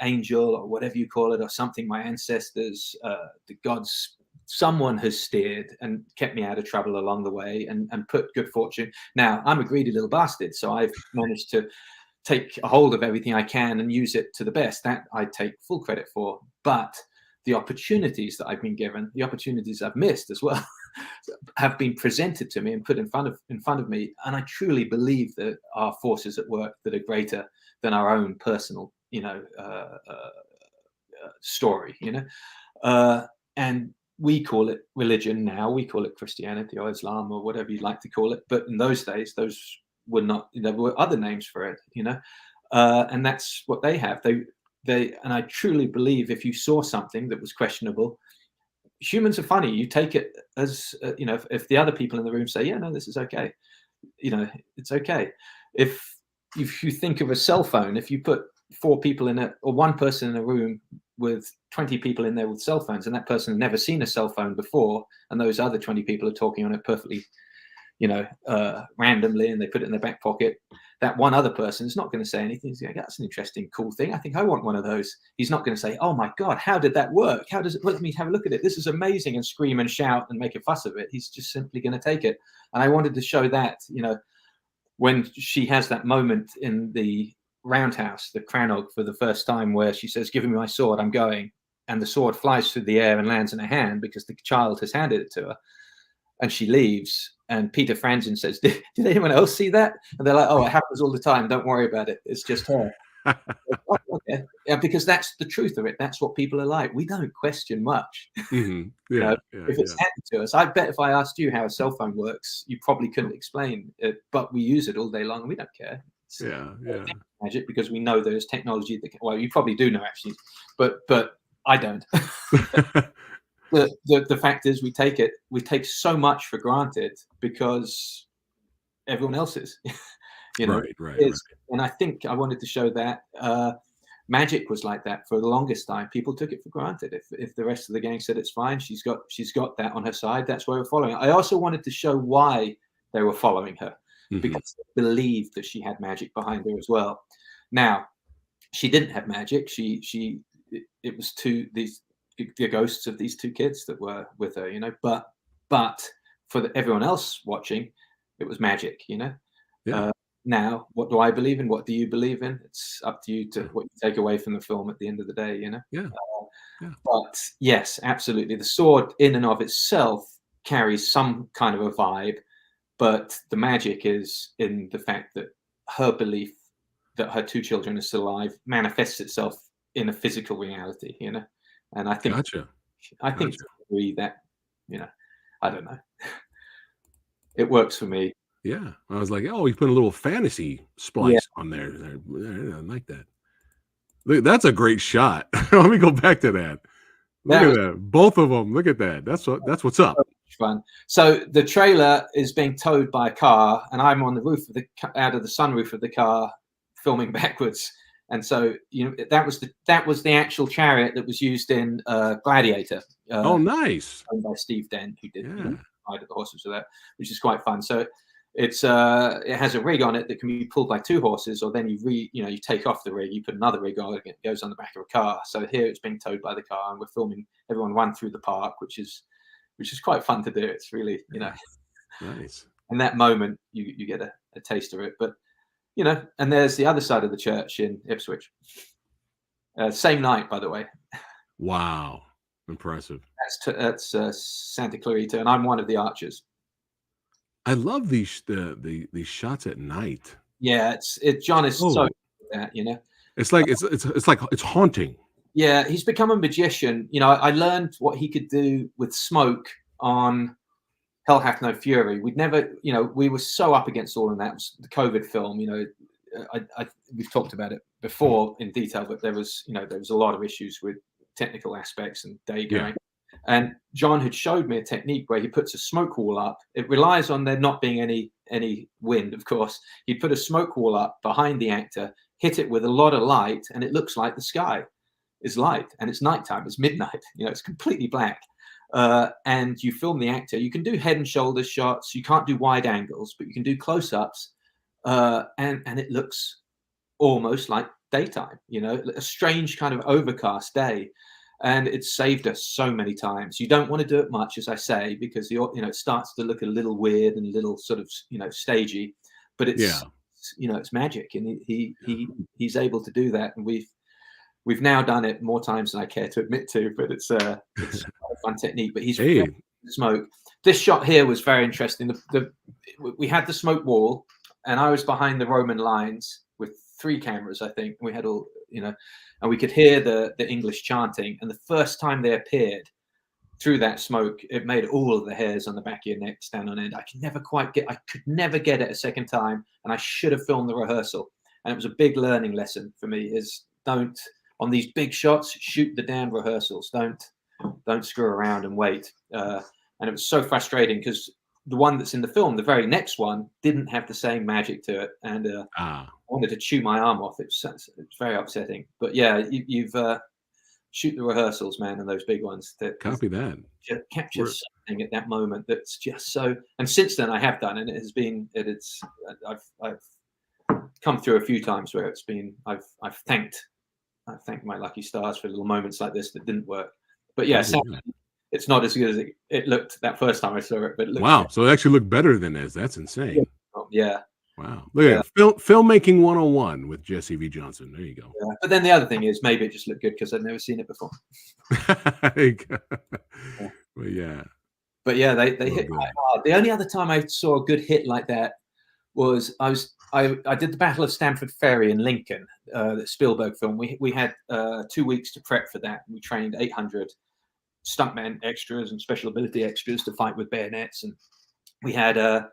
angel or whatever you call it or something. My ancestors, the gods, someone has steered and kept me out of trouble along the way and put good fortune. Now I'm a greedy little bastard, so I've managed to take a hold of everything I can and use it to the best. That I take full credit for. But the opportunities that I've been given, the opportunities I've missed as well, have been presented to me and put in front of me. And I truly believe that our forces at work that are greater than our own personal, story, and we call it religion now. We call it Christianity or Islam or whatever you'd like to call it. But in those days, those were not. There were other names for it, and that's what they have. And I truly believe if you saw something that was questionable, humans are funny. You take it as if the other people in the room say, "Yeah, no, this is okay," it's okay. If you think of a cell phone, if you put 4 people or one person in a room with 20 people in there with cell phones, and that person had never seen a cell phone before, and those other 20 people are talking on it perfectly, randomly, and they put it in their back pocket, that one other person is not going to say anything. He's going, "That's an interesting, cool thing. I think I want one of those." He's not going to say, "Oh my God, how did that work? How does it, let me have a look at it. This is amazing," and scream and shout and make a fuss of it. He's just simply going to take it. And I wanted to show that, when she has that moment in the roundhouse, the Cranog, for the first time, where she says, "Give me my sword, I'm going." And the sword flies through the air and lands in her hand because the child has handed it to her. And she leaves. And Peter Franzen says, did anyone else see that? And they're like, "Oh, it happens all the time. Don't worry about it. It's just her." Oh, okay. Yeah, because that's the truth of it. That's what people are like. We don't question much.
Mm-hmm.
If it's happened to us, I bet if I asked you how a cell phone works, you probably couldn't explain it. But we use it all day long, and we don't care. It's magic, because we know there's technology that. Well, you probably do know actually, but I don't. The fact is, we take so much for granted because everyone else is,
Right.
And I think I wanted to show that magic was like that for the longest time. People took it for granted. If the rest of the gang said it's fine, she's got that on her side. That's why we're following her. I also wanted to show why they were following her, because they believed that she had magic behind her as well. Now, she didn't have magic. It was the ghosts of these 2 kids that were with her, but for everyone else watching, it was magic, now, what do I believe in? What do you believe in? It's up to you to what you take away from the film at the end of the day, But yes, absolutely. The sword in and of itself carries some kind of a vibe, but the magic is in the fact that her belief that her 2 children are still alive manifests itself in a physical reality, And I think,
Gotcha.
To agree that, I don't know. It works for me.
Yeah. I was like, oh, you put a little fantasy splice on there. I like that. Look, that's a great shot. Let me go back to that. Look at that. Both of them. Look at that. That's what's up.
Fun. So the trailer is being towed by a car, and I'm on the roof out of the sunroof of the car, filming backwards. And so, that was the actual chariot that was used in Gladiator.
Oh, nice.
Owned by Steve Dent, who did ride the horses with that, which is quite fun. So it has a rig on it that can be pulled by 2 horses, or then you take off the rig, you put another rig on it, it goes on the back of a car. So here it's being towed by the car, and we're filming everyone run through the park, which is quite fun to do. It's really,
nice.
In that moment, you get a taste of it, but. And there's the other side of the church in Ipswich. Same night, by the way.
Wow, impressive.
That's Santa Clarita, and I'm one of the archers.
I love these shots at night.
Yeah, John is so good at that,
It's like it's haunting.
Yeah, he's become a magician. I learned what he could do with smoke on Hell Hath No Fury. We'd never, we were so up against all of that. It was the COVID film, we've talked about it before in detail, but there was a lot of issues with technical aspects and day going. And John had showed me a technique where he puts a smoke wall up. It relies on there not being any wind, of course. He'd put a smoke wall up behind the actor, hit it with a lot of light, and it looks like the sky is light, and it's nighttime, it's midnight, it's completely black. And you film the actor. You can do head and shoulders shots. You can't do wide angles, but you can do close-ups, and it looks almost like daytime, a strange kind of overcast day. And it's saved us so many times. You don't want to do it much, as I say, because it starts to look a little weird and a little sort of stagey. But it's it's magic, and he's able to do that. And we've now done it more times than I care to admit to. But it's a fun technique. But he's smoke. This shot here was very interesting. We had the smoke wall, and I was behind the Roman lines with 3 cameras, I think. We had all and we could hear the English chanting. And the first time they appeared through that smoke, it made all of the hairs on the back of your neck stand on end. I could never get it a second time. And I should have filmed the rehearsal. And it was a big learning lesson for me, is don't, on these big shots, shoot the damn rehearsals. Don't screw around and wait. And it was so frustrating because the one that's in the film, the very next one, didn't have the same magic to it. And I wanted to chew my arm off. It's very upsetting. But yeah, you've shoot the rehearsals, man, and those big ones.
Copy that.
Capture something at that moment that's just so. And since then, I have done, and I've come through a few times where it's been. I've thanked my lucky stars for little moments like this that didn't work. But yeah, sadly, it's not as good as it looked that first time I saw it. But it
wow, so it actually looked better than this. That's insane.
Yeah.
Wow. Look at filmmaking 101 with Jesse V. Johnson. There you go.
Yeah. But then the other thing is maybe it just looked good because I'd never seen it before.
There you go. Yeah.
But yeah, they hit quite hard. The only other time I saw a good hit like that was I did the Battle of Stamford Ferry in Lincoln, the Spielberg film. We had 2 weeks to prep for that. We trained 800 stuntmen extras and special ability extras to fight with bayonets, and we had the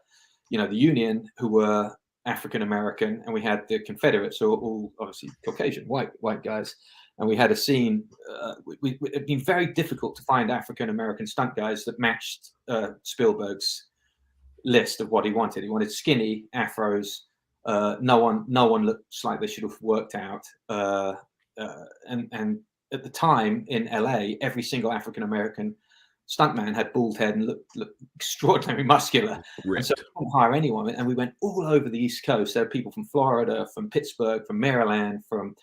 Union, who were African American, and we had the Confederates, who were all obviously Caucasian, white guys. And we had a scene. It'd been very difficult to find African American stunt guys that matched Spielberg's list of what he wanted. He wanted skinny afros. No one looks like they should have worked out. And at the time in LA, every single African American stuntman had bald head and looked extraordinarily muscular. And so we couldn't hire anyone. And we went all over the East Coast. There were people from Florida, from Pittsburgh, from Maryland, from,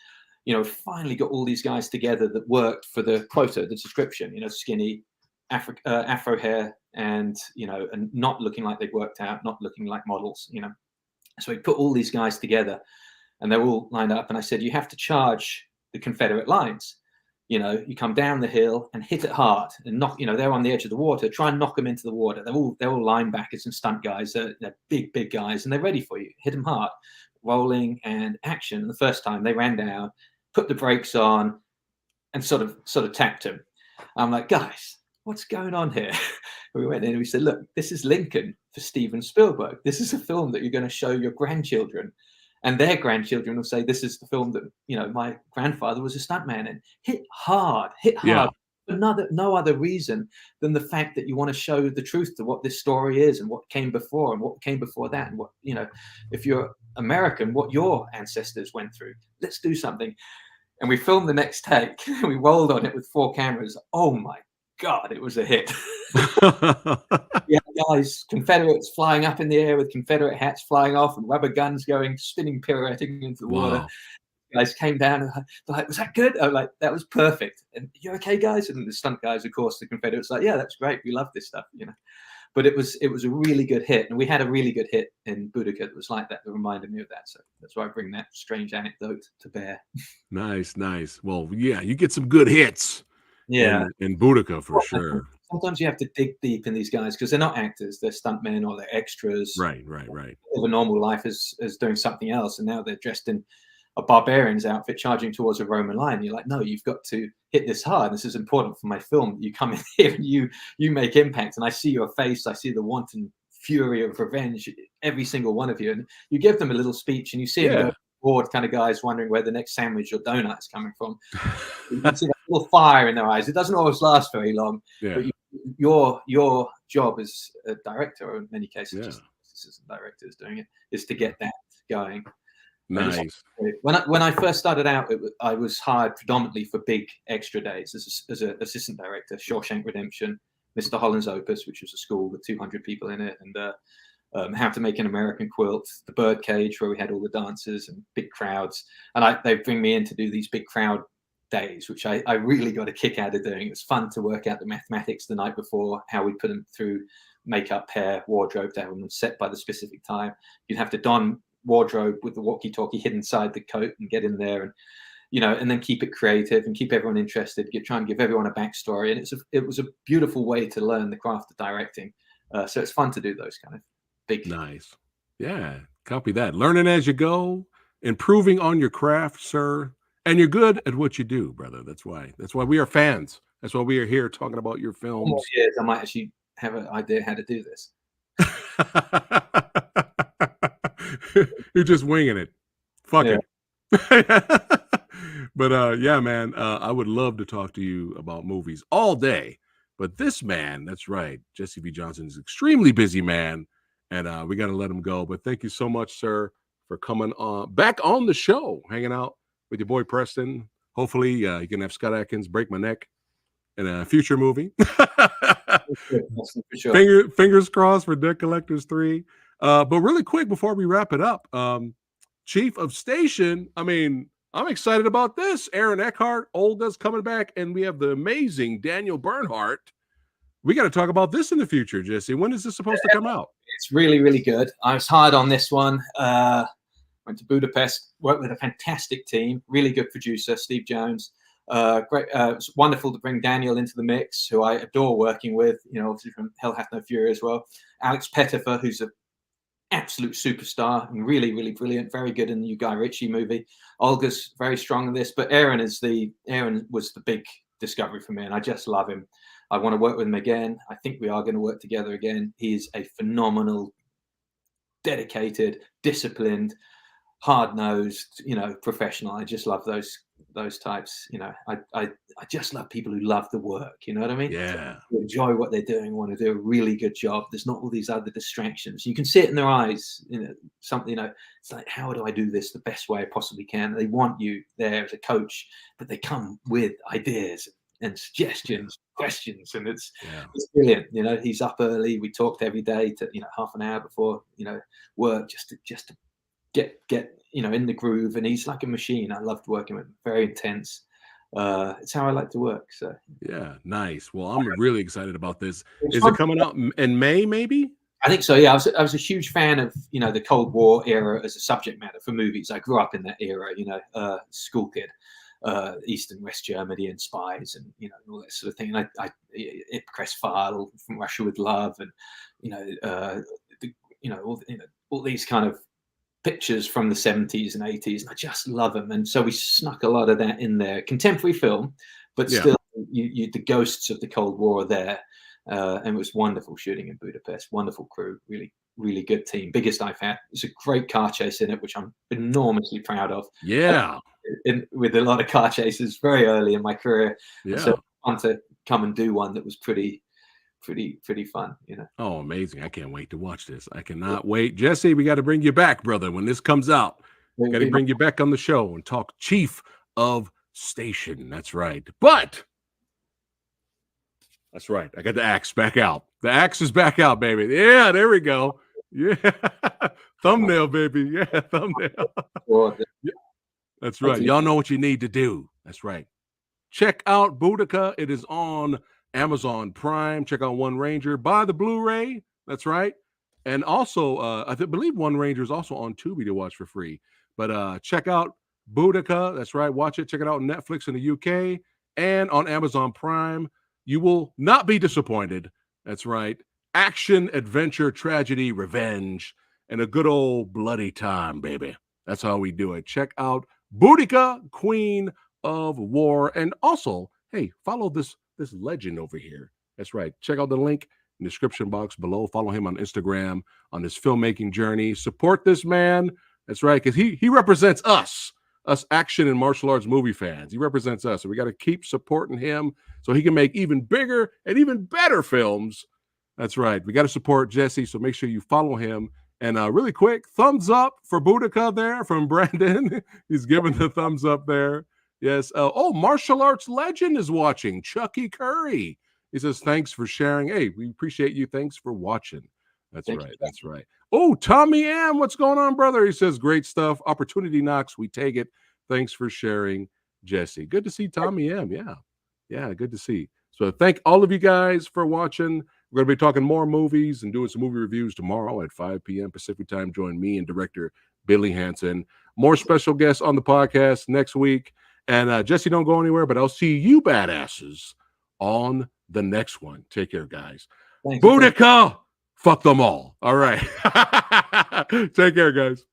finally got all these guys together that worked for the quota, the description, skinny, afro hair, and, and not looking like they'd worked out, not looking like models, So we put all these guys together and they're all lined up. And I said, you have to charge the Confederate lines. You come down the hill and hit it hard and knock, they're on the edge of the water, try and knock them into the water. They're all linebackers and stunt guys. They're big guys and they're ready for you. Hit them hard, rolling and action. And the first time they ran down, put the brakes on and sort of tapped him. I'm like, guys, what's going on here? We went in and we said, look, this is Lincoln for Steven Spielberg. This is a film that you're going to show your grandchildren. And their grandchildren will say, this is the film that, my grandfather was a stuntman in. Hit hard for no other reason than the fact that you want to show the truth to what this story is and what came before and what came before that. And what, if you're American, what your ancestors went through. Let's do something. And we filmed the next take. We rolled on it with 4 cameras. Oh my God, it was a hit. Yeah, guys, Confederates flying up in the air with Confederate hats flying off and rubber guns going, spinning, pirouetting into the water.
Wow.
Guys came down and they're like, was that good? I'm like, that was perfect. And you okay, guys? And the stunt guys, of course, the Confederates, like, yeah, that's great. We love this stuff, But it was a really good hit. And we had a really good hit in Boudica that was like that reminded me of that. So that's why I bring that strange anecdote to bear.
Nice. Well, yeah, you get some good hits.
Yeah.
In Boudica for sure.
Sometimes you have to dig deep in these guys because they're not actors, they're stuntmen or they're extras.
Right.
Live a normal life as doing something else, and now they're dressed in a barbarian's outfit charging towards a Roman line. You're like, no, you've got to hit this hard. This is important for my film. You come in here and you make impact, and I see your face, I see the wanton fury of revenge, every single one of you, and you give them a little speech and you see them go, bored kind of guys wondering where the next sandwich or donut is coming from. You can see that little fire in their eyes. It doesn't always last very long, but your job as a director, or in many cases, just assistant director is doing it, is to get that going.
Nice.
When I first started out, I was hired predominantly for big extra days as an assistant director. Shawshank Redemption, Mr. Holland's Opus, which was a school with 200 people in it, and How to Make an American Quilt, The Birdcage, where we had all the dancers and big crowds. And they bring me in to do these big crowd days, which I really got a kick out of doing. It was fun to work out the mathematics the night before, how we put them through makeup, hair, wardrobe, to have them set by the specific time. You'd have to don wardrobe with the walkie-talkie hidden inside the coat and get in there, and and then keep it creative and keep everyone interested. Try and give everyone a backstory, and it was a beautiful way to learn the craft of directing. So it's fun to do those kind of big.
Nice. Yeah, copy that. Learning as you go, improving on your craft, sir, and you're good at what you do, brother. That's why we are fans. That's why we are here talking about your films.
More years, I might actually have an idea how to do this.
You're just winging it. Fuck it. But yeah, man, I would love to talk to you about movies all day. But this man, that's right, Jesse V. Johnson is an extremely busy man, and we got to let him go. But thank you so much, sir, for coming back on the show, hanging out with your boy Preston. Hopefully, you can have Scott Adkins break my neck in a future movie.
For sure.
Fingers crossed for Debt Collectors 3. But really quick before we wrap it up, Chief of Station, I mean, I'm excited about this. Aaron Eckhart, Olga's coming back, and we have the amazing Daniel Bernhardt. We got to talk about this in the future, Jesse. When is this supposed to come out? It's
really, really good. I was hard on this one. Went to Budapest, worked with a fantastic team, really good producer, Steve Jones. Great. It's wonderful to bring Daniel into the mix, who I adore working with, obviously from Hell Hath No Fury as well. Alex Pettifer, who's an absolute superstar and really, really brilliant, very good in the new Guy Ritchie movie. Olga's very strong in this, but Aaron was the big discovery for me, and I just love him. I want to work with him again. I think we are going to work together again. He is a phenomenal, dedicated, disciplined, hard-nosed, professional. I just love those types. I just love people who love the work. You know what I mean?
Yeah.
Who enjoy what they're doing, want to do a really good job. There's not all these other distractions. You can see it in their eyes. Something. It's like, how do I do this the best way I possibly can? They want you there as a coach, but they come with ideas and suggestions, questions, and it's brilliant. He's up early. We talked every day to half an hour before work just to get in the groove, and he's like a machine. I loved working with him. Very intense. It's how I like to work. So
yeah, nice. Well, I'm really excited about this. Is it coming out in May, maybe?
I think so. Yeah, I was a huge fan of the Cold War era as a subject matter for movies. I grew up in that era. School kid, East and West Germany and spies, and all that sort of thing. And I Ipcress File, From Russia with Love, and all these kind of pictures from the 70s and 80s, and I just love them. And so we snuck a lot of that in there. Contemporary film, but still the ghosts of the Cold War are there. And it was wonderful shooting in Budapest. Wonderful crew, really, really good team. Biggest I've had. There's a great car chase in it, which I'm enormously proud of.
Yeah.
With a lot of car chases very early in my career.
Yeah.
So fun to come and do one that was pretty fun.
Oh, amazing. I can't wait to watch this. I cannot wait. Jesse, we got to bring you back, brother, when this comes out. We got to bring you back on the show and talk Chief of Station. That's right. But that's right. I got the axe back out. The axe is back out, baby. Yeah, there we go. Yeah. Thumbnail, baby. Yeah, thumbnail. That's right. Y'all know what you need to do. That's right. Check out Boudica. It is on Amazon Prime. Check out One Ranger. Buy the Blu-ray. That's right. And also, I believe One Ranger is also on Tubi to watch for free. But check out Boudica. That's right. Watch it. Check it out on Netflix in the UK and on Amazon Prime. You will not be disappointed. That's right. Action, adventure, tragedy, revenge, and a good old bloody time, baby. That's how we do it. Check out Boudica, Queen of War. And also, hey, follow this legend over here. That's right. Check out the link in the description box below. Follow him on Instagram on his filmmaking journey. Support this man. That's right, because he represents us action and martial arts movie fans. He represents us, so we got to keep supporting him so he can make even bigger and even better films. That's right. We got to support Jesse, so make sure you follow him. And really quick, thumbs up for Boudica there from Brandon. He's giving the thumbs up there. Yes. Martial arts legend is watching. Chucky Curry. He says, thanks for sharing. Hey, we appreciate you. Thanks for watching. That's right. That's right. Oh, Tommy M, what's going on, brother? He says, great stuff. Opportunity knocks. We take it. Thanks for sharing, Jesse. Good to see Tommy M. Yeah. Yeah, good to see. So thank all of you guys for watching. We're going to be talking more movies and doing some movie reviews tomorrow at 5 p.m. Pacific time. Join me and director Billy Hanson. More special guests on the podcast next week. And Jesse, don't go anywhere, but I'll see you badasses on the next one. Take care, guys. Boudica, fuck them all. All right. Take care, guys.